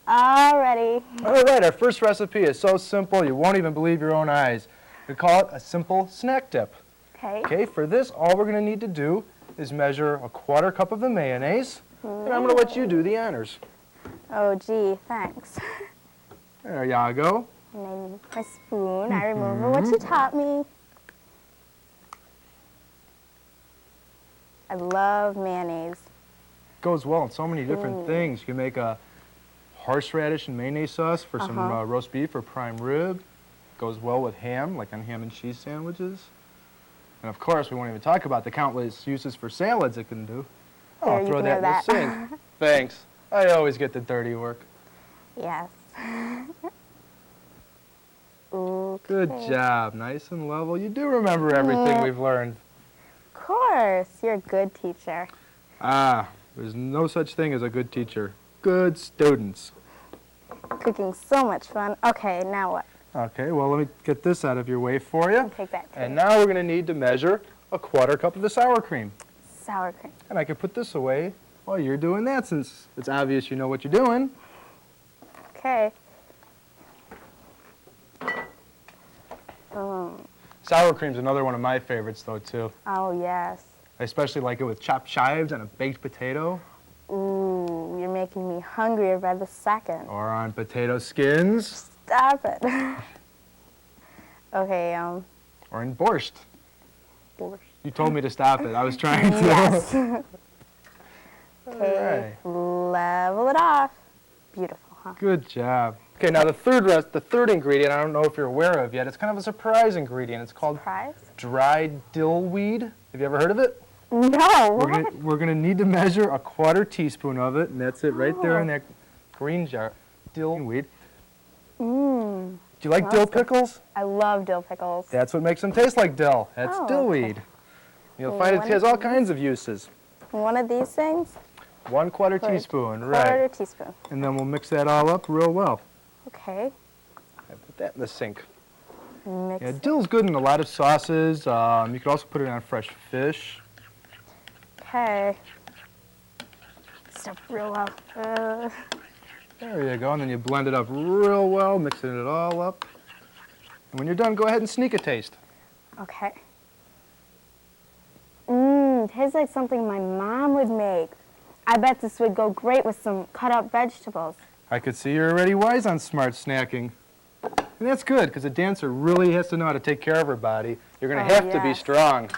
S3: All ready.
S1: All right, our first recipe is so simple you won't even believe your own eyes. We call it a simple snack dip.
S3: Okay.
S1: Okay, for this, all we're going to need to do is measure a 1/4 cup of the mayonnaise, and I'm going to let you do the honors.
S3: Oh, gee, thanks.
S1: There you go.
S3: And I need my spoon. I remember what you taught me. I love mayonnaise.
S1: Goes well in so many different things. You can make a horseradish and mayonnaise sauce for some roast beef or prime rib. Goes well with ham, like on ham and cheese sandwiches. And of course, we won't even talk about the countless uses for salads it can do. Oh,
S3: There,
S1: I'll
S3: you
S1: throw
S3: can
S1: that in the
S3: have
S1: sink. Thanks. I always get the dirty work.
S3: Yes.
S1: Good job. Nice and level. You do remember everything we've learned.
S3: course. You're a good teacher.
S1: Ah, there's no such thing as a good teacher. Good students.
S3: Cooking's so much fun. Okay, now what?
S1: Okay, well, let me get this out of your way for you.
S3: Take that too.
S1: And now we're going to need to measure a 1/4 cup of the sour cream.
S3: Sour cream.
S1: And I can put this away while you're doing that, since it's obvious you know what you're doing.
S3: Okay.
S1: Sour cream's another one of my favorites, though, too.
S3: Oh, yes.
S1: I especially like it with chopped chives and a baked potato,
S3: Ooh, you're making me hungrier by the second.
S1: or on potato skins,
S3: Stop it. Okay,
S1: or in borscht.
S3: borscht.
S1: You told me to stop it. I was trying to.
S3: Yes.
S1: Okay.
S3: Level it off. Beautiful, huh?
S1: Good job. Okay, now the third ingredient, I don't know if you're aware of yet. It's kind of a surprise ingredient. It's called
S3: Surprise?
S1: dried dill weed. Have you ever heard of it?
S3: No, what?
S1: We're gonna need to measure a 1/4 teaspoon of it, and that's it right there in that green jar. Dill weed.
S3: Mmm.
S1: Do you like dill pickles?
S3: I love dill pickles.
S1: That's what makes them taste like dill. That's
S3: Oh,
S1: dill
S3: okay.
S1: weed. You'll find it has all kinds of uses.
S3: One of these things?
S1: 1/4 teaspoon, right.
S3: 1/4 teaspoon.
S1: And then we'll mix that all up real well.
S3: Okay.
S1: I put that in the sink.
S3: Mix
S1: Yeah,
S3: it.
S1: dill's good in a lot of sauces. You could also put it on fresh fish.
S3: Okay. Stuff real well.
S1: There you go, and then you blend it up real well, mixing it all up. And when you're done, go ahead and sneak a taste.
S3: Okay. Mmm, tastes like something my mom would make. I bet this would go great with some cut-up vegetables.
S1: I could see you're already wise on smart snacking. And that's good, because a dancer really has to know how to take care of her body. You're going to
S3: Oh,
S1: have to be
S3: yes.
S1: strong.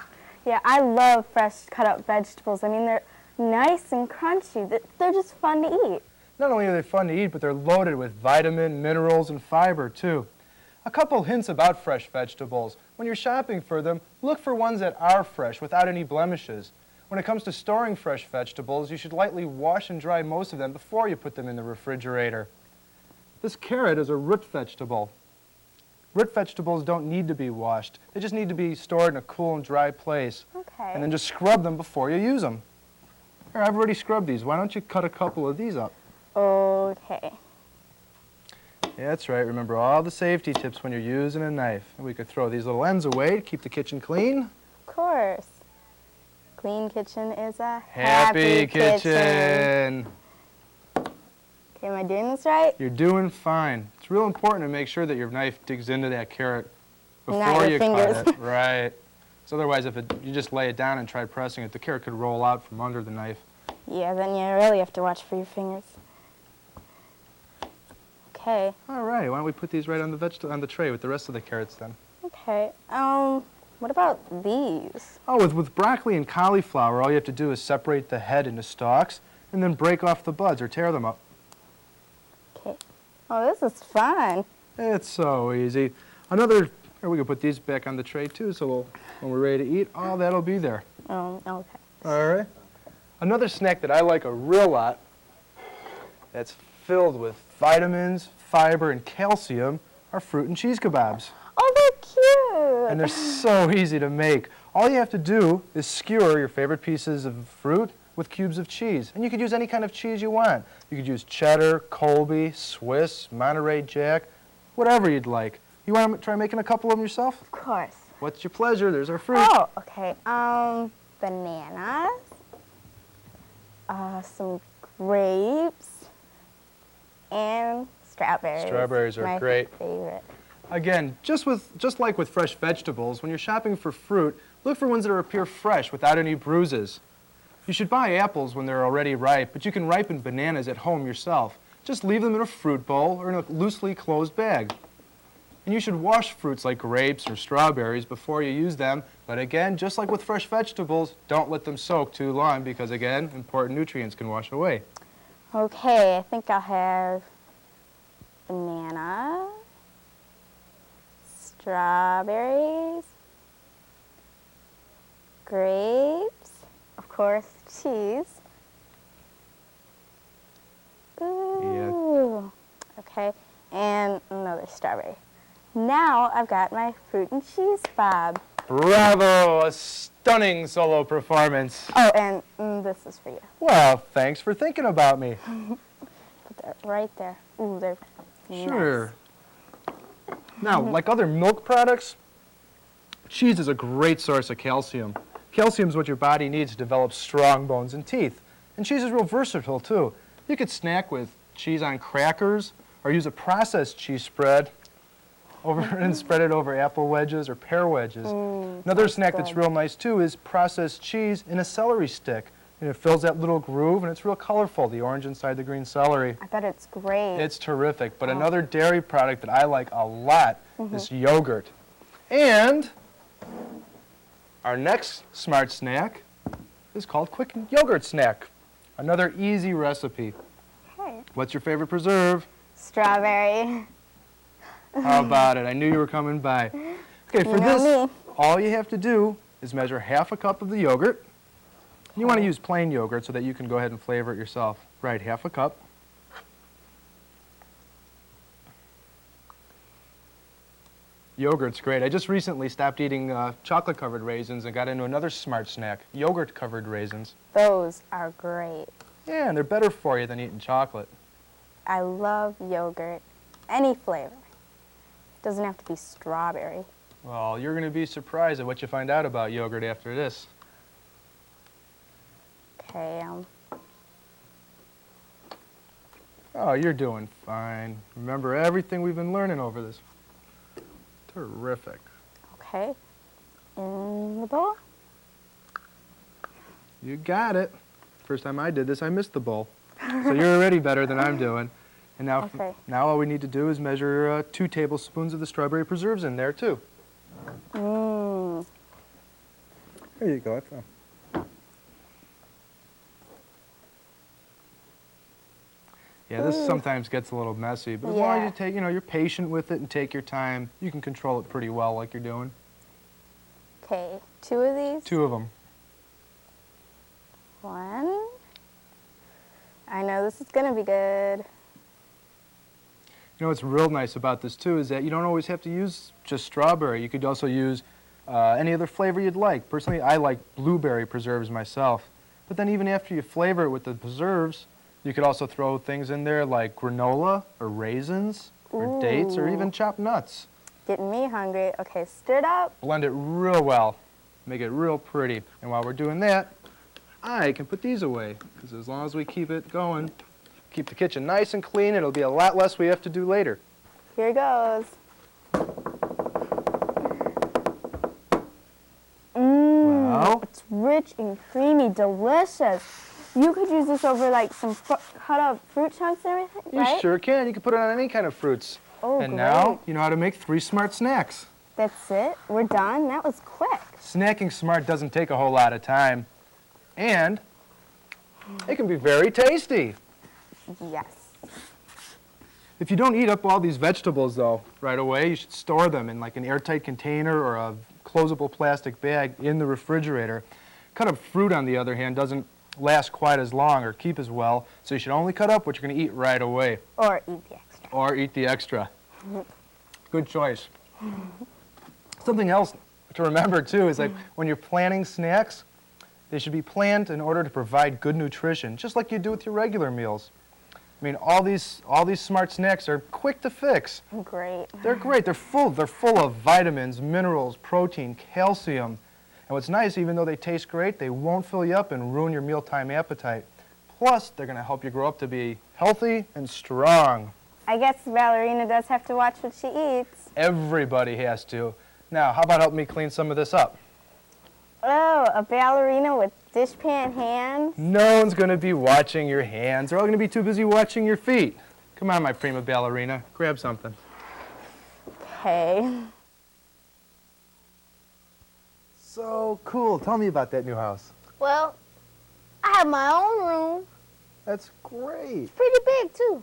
S3: Yeah, I love fresh cut-up vegetables. I mean, they're nice and crunchy. They're just fun to eat.
S1: Not only are they fun to eat, but they're loaded with vitamin, minerals, and fiber, too. A couple hints about fresh vegetables. When you're shopping for them, look for ones that are fresh, without any blemishes. When it comes to storing fresh vegetables, you should lightly wash and dry most of them before you put them in the refrigerator. This carrot is a root vegetable. Root vegetables don't need to be washed. They just need to be stored in a cool and dry place.
S3: Okay.
S1: And then just scrub them before you use them. Here, I've already scrubbed these. Why don't you cut a couple of these up?
S3: Okay.
S1: Yeah, that's right. Remember all the safety tips when you're using a knife. And we could throw these little ends away to keep the kitchen clean.
S3: Of course. Clean kitchen is a
S1: Happy
S3: kitchen.
S1: kitchen.
S3: Okay, am I doing this right?
S1: You're doing fine. It's real important to make sure that your knife digs into that carrot
S3: Not
S1: before
S3: your
S1: you
S3: fingers.
S1: cut it. Right. So otherwise, if you just lay it down and try pressing it, the carrot could roll out from under the knife.
S3: Yeah, then you really have to watch for your fingers. Okay.
S1: All right. Why don't we put these right on the tray with the rest of the carrots then?
S3: Okay. What about these?
S1: Oh, with broccoli and cauliflower, all you have to do is separate the head into stalks and then break off the buds or tear them up.
S3: Okay. Oh, this is fun.
S1: It's so easy. Or we can put these back on the tray too, so when we're ready to eat, all that'll be there.
S3: Okay.
S1: All right. Another snack that I like a real lot that's filled with vitamins, fiber, and calcium are fruit and cheese kebabs.
S3: Oh, they're cute.
S1: And they're so easy to make. All you have to do is skewer your favorite pieces of fruit with cubes of cheese. And you could use any kind of cheese you want. You could use cheddar, Colby, Swiss, Monterey Jack, whatever you'd like. You want to try making a couple of them yourself?
S3: Of course.
S1: What's your pleasure? There's our fruit.
S3: Oh, okay. Bananas. Some grapes. And strawberries.
S1: Strawberries are
S3: My
S1: great.
S3: favorite.
S1: Again, just like with fresh vegetables, when you're shopping for fruit, look for ones that appear fresh without any bruises. You should buy apples when they're already ripe, but you can ripen bananas at home yourself. Just leave them in a fruit bowl or in a loosely closed bag. And you should wash fruits like grapes or strawberries before you use them. But again, just like with fresh vegetables, don't let them soak too long because, again, important nutrients can wash away.
S3: Okay, I think I'll have banana, strawberries, grapes, of course, cheese. Ooh. Okay, and another strawberry. Now I've got my fruit and cheese bob.
S1: Bravo! A stunning solo performance.
S3: Oh, and this is for you.
S1: Well, thanks for thinking about me.
S3: Put that right there. Ooh, they're
S1: Sure.
S3: nice.
S1: Now, like other milk products, cheese is a great source of calcium. Calcium is what your body needs to develop strong bones and teeth. And cheese is real versatile, too. You could snack with cheese on crackers or use a processed cheese spread and spread it over apple wedges or pear wedges. Another snack that's real nice, too, is processed cheese in a celery stick. And it fills that little groove, and it's real colorful, the orange inside the green celery.
S3: I bet it's great.
S1: It's terrific. But another dairy product that I like a lot is yogurt. And our next smart snack is called Quick Yogurt Snack. Another easy recipe.
S3: Okay.
S1: What's your favorite preserve?
S3: Strawberry.
S1: How about it? I knew you were coming by. Okay, for
S3: You know
S1: this,
S3: me.
S1: all you have to do is measure half a cup of the yogurt. You want to use plain yogurt so that you can go ahead and flavor it yourself. Right, half a cup. Yogurt's great. I just recently stopped eating chocolate-covered raisins and got into another smart snack, yogurt-covered raisins.
S3: Those are great.
S1: Yeah, and they're better for you than eating chocolate.
S3: I love yogurt. Any flavor. Doesn't have to be strawberry.
S1: Well, you're going to be surprised at what you find out about yogurt after this.
S3: Okay,
S1: Oh, you're doing fine. Remember everything we've been learning over this. Terrific.
S3: okay. In the bowl.
S1: You got it. First time I did this, I missed the bowl. So you're already better than I'm doing. And now,
S3: Okay.
S1: now all we need to do is measure 2 tablespoons of the strawberry preserves in there, too.
S3: Mmm.
S1: There you go. I found. Yeah, this sometimes gets a little messy, but as long as
S3: Yeah.
S1: you take, you're patient with it and take your time, you can control it pretty well like you're doing.
S3: Okay, 2 of these.
S1: 2 of them.
S3: 1. I know this is gonna be good.
S1: You know what's real nice about this too is that you don't always have to use just strawberry. You could also use any other flavor you'd like. Personally, I like blueberry preserves myself. But then even after you flavor it with the preserves, you could also throw things in there like granola or raisins or dates or even chopped nuts.
S3: Getting me hungry. Okay, stir it up.
S1: Blend it real well. Make it real pretty. And while we're doing that, I can put these away. Because as long as we keep it going, keep the kitchen nice and clean, it'll be a lot less we have to do later.
S3: Here goes. Mmm.
S1: Wow.
S3: It's rich and creamy, delicious. You could use this over like some cut up fruit chunks and everything,
S1: You
S3: right?
S1: sure can. You can put it on any kind of fruits.
S3: Oh,
S1: And
S3: great.
S1: now you know how to make 3 smart snacks.
S3: That's it? We're done? That was quick.
S1: Snacking smart doesn't take a whole lot of time. And it can be very tasty.
S3: Yes.
S1: If you don't eat up all these vegetables, though, right away, you should store them in like an airtight container or a closable plastic bag in the refrigerator. Cut up fruit, on the other hand, doesn't last quite as long or keep as well, so you should only cut up what you're going to eat right away.
S3: Or eat the extra.
S1: Or eat the extra. Good choice. Something else to remember, too, is like when you're planning snacks, they should be planned in order to provide good nutrition, just like you do with your regular meals. I mean, all these smart snacks are quick to fix.
S3: Great.
S1: They're great. They're full of vitamins, minerals, protein, calcium. And what's nice, even though they taste great, they won't fill you up and ruin your mealtime appetite. Plus, they're going to help you grow up to be healthy and strong.
S3: I guess Ballerina does have to watch what she eats.
S1: Everybody has to. Now, how about helping me clean some of this up?
S3: Oh, a ballerina with dishpan hands?
S1: No one's going to be watching your hands. They're all going to be too busy watching your feet. Come on, my prima ballerina. Grab something.
S3: Okay.
S1: So cool. Tell me about that new house.
S4: Well, I have my own room.
S1: That's great.
S4: Pretty big, too.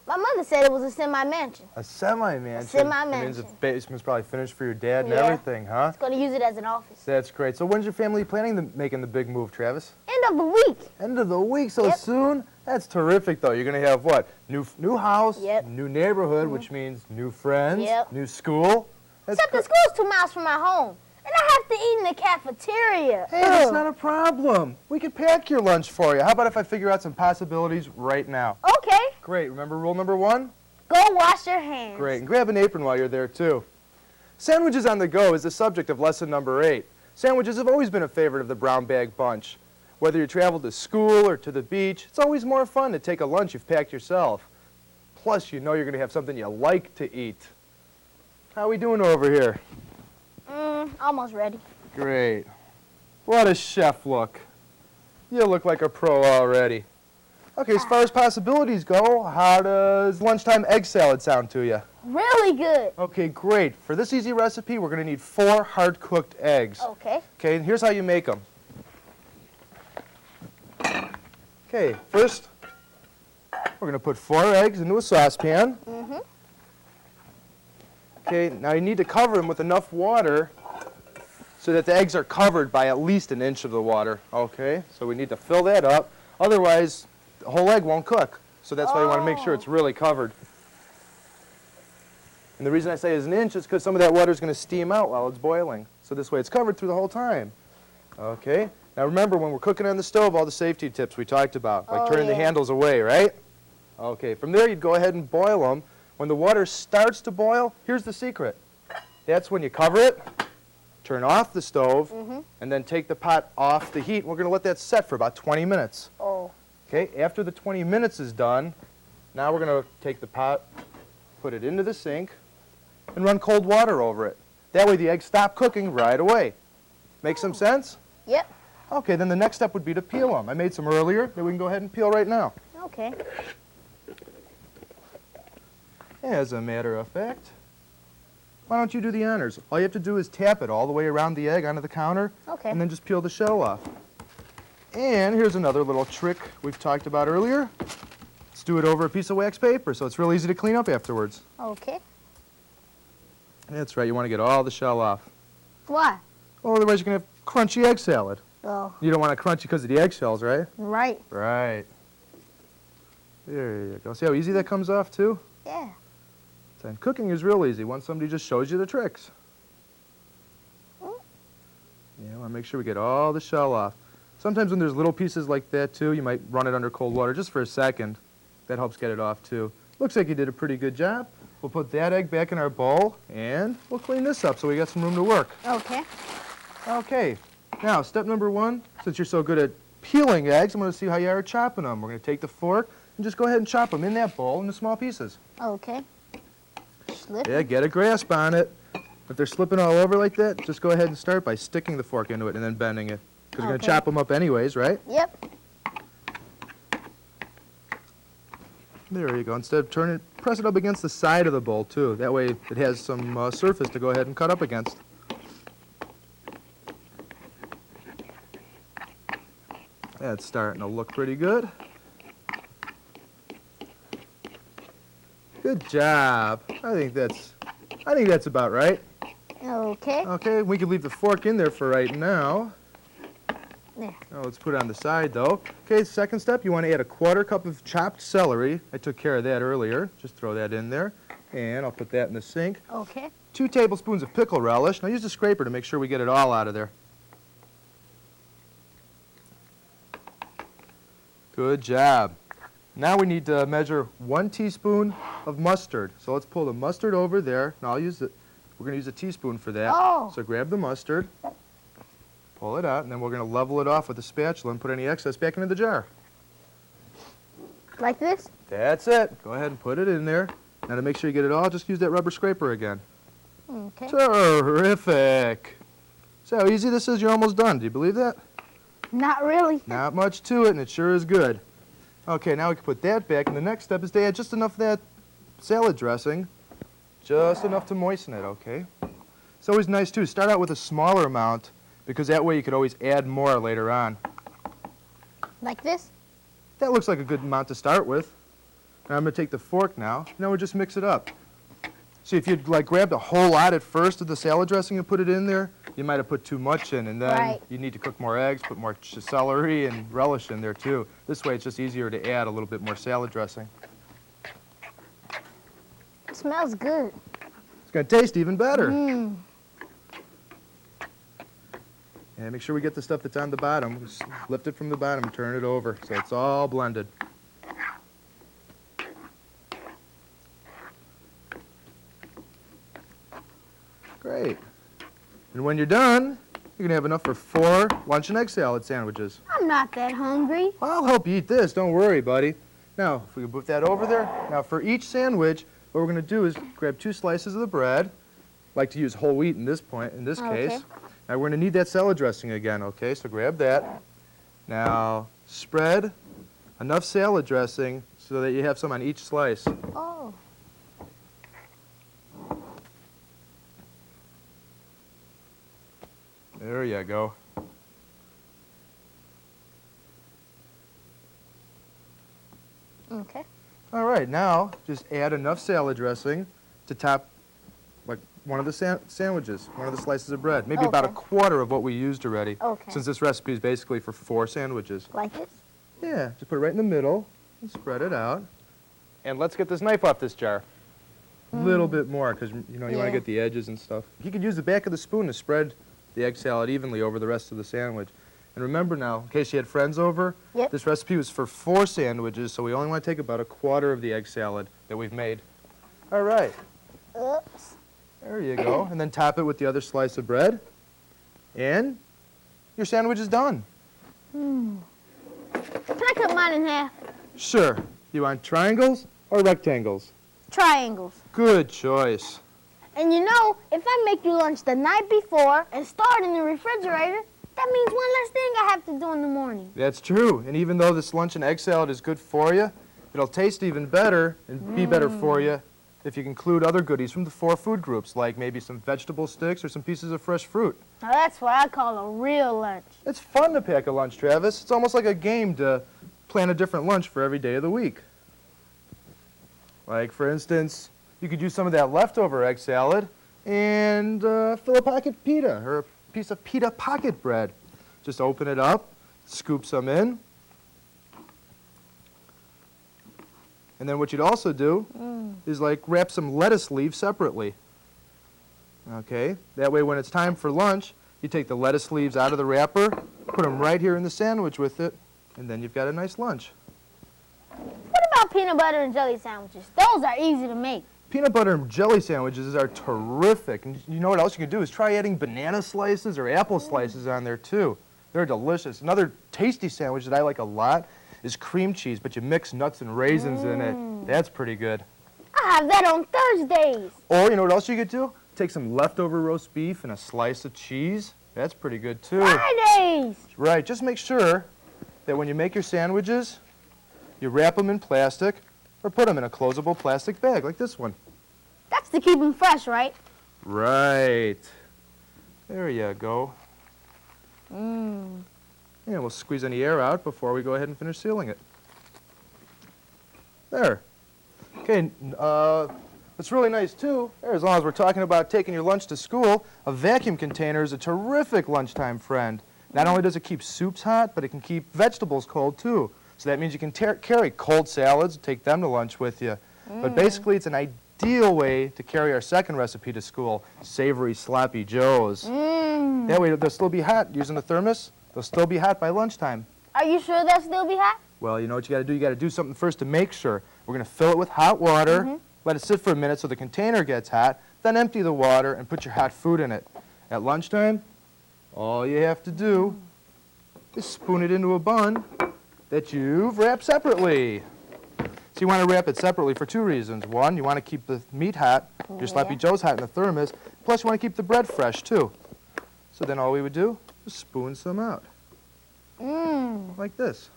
S4: My mother said it was a semi-mansion.
S1: A semi-mansion.
S4: A semi-mansion.
S1: That means the basement's probably finished for your dad and
S4: Yeah.
S1: everything, huh?
S4: It's going to use it as an office.
S1: That's great. So when's your family planning to making the big move, Travis?
S4: End of the week.
S1: End of the week, so
S4: Yep.
S1: soon? That's terrific, though. You're going to have what? New house,
S4: Yep.
S1: new neighborhood, which means new friends,
S4: Yep.
S1: new school. That's
S4: Except the
S1: great.
S4: school's 2 miles from my home.
S3: And I have to eat in the cafeteria.
S1: Hey, that's not a problem. We can pack your lunch for you. How about if I figure out some possibilities right now?
S3: Okay.
S1: Great. Remember rule number 1?
S3: Go wash your hands.
S1: Great. And grab an apron while you're there, too. Sandwiches on the go is the subject of lesson number 8. Sandwiches have always been a favorite of the brown bag bunch. Whether you travel to school or to the beach, it's always more fun to take a lunch you've packed yourself. Plus, you know you're going to have something you like to eat. How are we doing over here?
S3: Almost ready.
S1: Great. What a chef look. You look like a pro already. Okay, as far as possibilities go, how does lunchtime egg salad sound to you?
S3: Really good.
S1: Okay, great. For this easy recipe, we're going to need 4 hard-cooked eggs.
S3: Okay.
S1: Okay, and here's how you make them. Okay, first, we're going to put 4 eggs into a saucepan. Okay, now you need to cover them with enough water so that the eggs are covered by at least an inch of the water. Okay, so we need to fill that up. Otherwise, the whole egg won't cook. So that's why you want to make sure it's really covered. And the reason I say is an inch is because some of that water is going to steam out while it's boiling. So this way it's covered through the whole time. Okay, now remember when we're cooking on the stove, all the safety tips we talked about, like turning the handles away, right? Okay, from there you'd go ahead and boil them. When the water starts to boil, here's the secret. That's when you cover it, turn off the stove, and then take the pot off the heat. We're going to let that set for about 20 minutes.
S3: Oh.
S1: Okay, after the 20 minutes is done, now we're going to take the pot, put it into the sink, and run cold water over it. That way the eggs stop cooking right away. Make some sense?
S3: Yep.
S1: Okay, then the next step would be to peel them. I made some earlier that we can go ahead and peel right now.
S3: Okay.
S1: As a matter of fact, why don't you do the honors? All you have to do is tap it all the way around the egg onto the counter,
S3: Okay.
S1: and then just peel the shell off. And here's another little trick we've talked about earlier. Let's do it over a piece of wax paper so it's real easy to clean up afterwards.
S3: Okay.
S1: That's right, you want to get all the shell off.
S3: Why?
S1: Well, otherwise you're going to have crunchy egg salad.
S3: Oh.
S1: You don't want it crunchy because of the eggshells, right?
S3: Right.
S1: Right. There you go. See how easy that comes off, too?
S3: Yeah.
S1: And cooking is real easy once somebody just shows you the tricks. Yeah, I want to make sure we get all the shell off. Sometimes when there's little pieces like that, too, you might run it under cold water just for a second. That helps get it off, too. Looks like you did a pretty good job. We'll put that egg back in our bowl, and we'll clean this up so we got some room to work.
S3: Okay.
S1: Okay, now step number 1, since you're so good at peeling eggs, I'm going to see how you are at chopping them. We're going to take the fork and just go ahead and chop them in that bowl into small pieces.
S3: Okay. Slip.
S1: Yeah, get a grasp on it. If they're slipping all over like that, just go ahead and start by sticking the fork into it and then bending it. Because you're going to chop them up anyways, right?
S3: Yep.
S1: There you go. Instead of turning it, press it up against the side of the bowl, too. That way it has some surface to go ahead and cut up against. That's starting to look pretty good. Good job. I think that's about right.
S3: Okay.
S1: Okay, we can leave the fork in there for right now.
S3: There.
S1: Now let's put it on the side, though. Okay, second step, you want to add a 1/4 cup of chopped celery. I took care of that earlier. Just throw that in there. And I'll put that in the sink.
S3: Okay.
S1: 2 tablespoons of pickle relish. Now use the scraper to make sure we get it all out of there. Good job. Now we need to measure 1 teaspoon of mustard. So let's pull the mustard over there. Now we're going to use a teaspoon for that.
S3: Oh.
S1: So grab the mustard, pull it out, and then we're going to level it off with a spatula and put any excess back into the jar.
S3: Like this?
S1: That's it. Go ahead and put it in there. Now to make sure you get it all, just use that rubber scraper again.
S3: Okay.
S1: Terrific. See how easy this is? You're almost done. Do you believe that?
S3: Not really.
S1: Not much to it, and it sure is good. Okay, now we can put that back, and the next step is to add just enough of that salad dressing, just enough to moisten it, okay? It's always nice, too. Start out with a smaller amount, because that way you could always add more later on.
S3: Like this?
S1: That looks like a good amount to start with. Now I'm going to take the fork now. Now we just mix it up. See, if you'd grabbed a whole lot at first of the salad dressing and put it in there, you might have put too much in, and then you need to cook more eggs, put more celery and relish in there too. This way it's just easier to add a little bit more salad dressing.
S3: It smells good.
S1: It's going to taste even better. And make sure we get the stuff that's on the bottom. Just lift it from the bottom and turn it over so it's all blended. Great. And when you're done, you're going to have enough for 4 lunch and egg salad sandwiches.
S3: I'm not that hungry.
S1: I'll help you eat this. Don't worry, buddy. Now, if we can put that over there. Now, for each sandwich, what we're going to do is grab 2 slices of the bread. Like to use whole wheat in this case. Now, we're going to need that salad dressing again, okay? So grab that. Now, spread enough salad dressing so that you have some on each slice.
S3: Oh.
S1: There you go.
S3: Okay.
S1: All right, now just add enough salad dressing to top like one of the sandwiches, one of the slices of bread. Maybe about a
S3: Okay.
S1: quarter of what we used already.
S3: Okay.
S1: Since this recipe is basically for 4 sandwiches.
S3: Like this?
S1: Yeah, just put it right in the middle and spread it out. And let's get this knife off this jar. A little bit more because you want to
S3: Yeah.
S1: get the edges and stuff. You could use the back of the spoon to spread the egg salad evenly over the rest of the sandwich. And remember now, in case you had friends over,
S3: Yep.
S1: this recipe was for 4 sandwiches, so we only want to take about a quarter of the egg salad that we've made. All right,
S3: Oops.
S1: there you go. And then top it with the other slice of bread. And your sandwich is done.
S3: Can I cut mine in half?
S1: Sure. You want triangles or rectangles?
S3: Triangles.
S1: Good choice.
S3: And you know, if I make you lunch the night before and store it in the refrigerator, that means one less thing I have to do in the morning.
S1: That's true. And even though this lunch and egg salad is good for you, it'll taste even better and be better for you if you include other goodies from the 4 food groups, like maybe some vegetable sticks or some pieces of fresh fruit.
S3: Now that's what I call a real lunch.
S1: It's fun to pack a lunch, Travis. It's almost like a game to plan a different lunch for every day of the week. Like, for instance, you could use some of that leftover egg salad and fill a pocket pita or a piece of pita pocket bread. Just open it up, scoop some in. And then what you'd also do is like wrap some lettuce leaves separately. Okay, that way when it's time for lunch, you take the lettuce leaves out of the wrapper, put them right here in the sandwich with it, and then you've got a nice lunch.
S3: What about peanut butter and jelly sandwiches? Those are easy to make.
S1: Peanut butter and jelly sandwiches are terrific. And you know what else you can do is try adding banana slices or apple slices on there too. They're delicious. Another tasty sandwich that I like a lot is cream cheese, but you mix nuts and raisins in it. That's pretty good.
S3: I have that on Thursdays.
S1: Or you know what else you could do? Take some leftover roast beef and a slice of cheese. That's pretty good too.
S3: Fridays.
S1: Right, just make sure that when you make your sandwiches, you wrap them in plastic or put them in a closable plastic bag like this one.
S3: That's to keep them fresh, right?
S1: Right. There you go. And we'll squeeze any air out before we go ahead and finish sealing it. There. Okay, what's really nice too, as long as we're talking about taking your lunch to school, a vacuum container is a terrific lunchtime friend. Not only does it keep soups hot, but it can keep vegetables cold too. So that means you can carry cold salads, take them to lunch with you. But basically, it's an ideal way to carry our second recipe to school, savory sloppy joes. That way they'll still be hot using a thermos. They'll still be hot by lunchtime.
S3: Are you sure they'll still be hot?
S1: Well, you know what you got to do? You got to do something first to make sure. We're going to fill it with hot water, let it sit for a minute so the container gets hot, then empty the water and put your hot food in it. At lunchtime, all you have to do is spoon it into a bun that you've wrapped separately. So you want to wrap it separately for 2 reasons. One, you want to keep the meat hot, your sloppy joes hot in the thermos, plus you want to keep the bread fresh too. So then all we would do is spoon some out. Like this.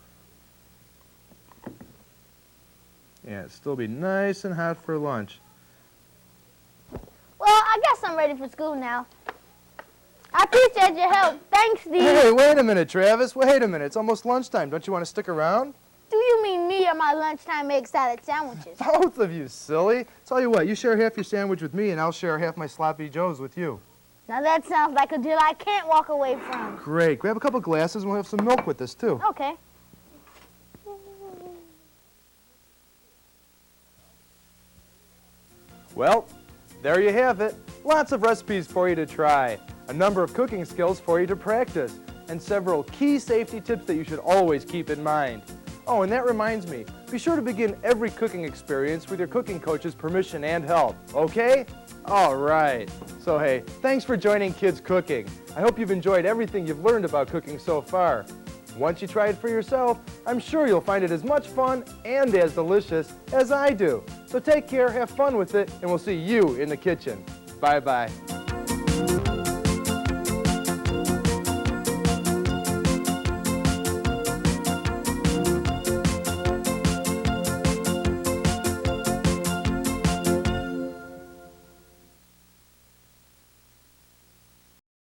S1: Yeah, it'd still be nice and hot for lunch.
S3: Well, I guess I'm ready for school now. I appreciate your help. Thanks, Steve.
S1: Hey, wait a minute, Travis. Wait a minute. It's almost lunchtime. Don't you want to stick around?
S3: Do you mean me or my lunchtime egg salad sandwiches?
S1: Both of you, silly. Tell you what, you share half your sandwich with me, and I'll share half my sloppy joes with you.
S3: Now that sounds like a deal I can't walk away from.
S1: Great. Grab a couple glasses, and we'll have some milk with this, too.
S3: Okay.
S1: Well, there you have it. Lots of recipes for you to try. a number of cooking skills for you to practice, and several key safety tips that you should always keep in mind. Oh, and that reminds me, be sure to begin every cooking experience with your cooking coach's permission and help, okay? All right. So hey, thanks for joining Kids Cooking. I hope you've enjoyed everything you've learned about cooking so far. Once you try it for yourself, I'm sure you'll find it as much fun and as delicious as I do. So take care, have fun with it, and we'll see you in the kitchen. Bye-bye.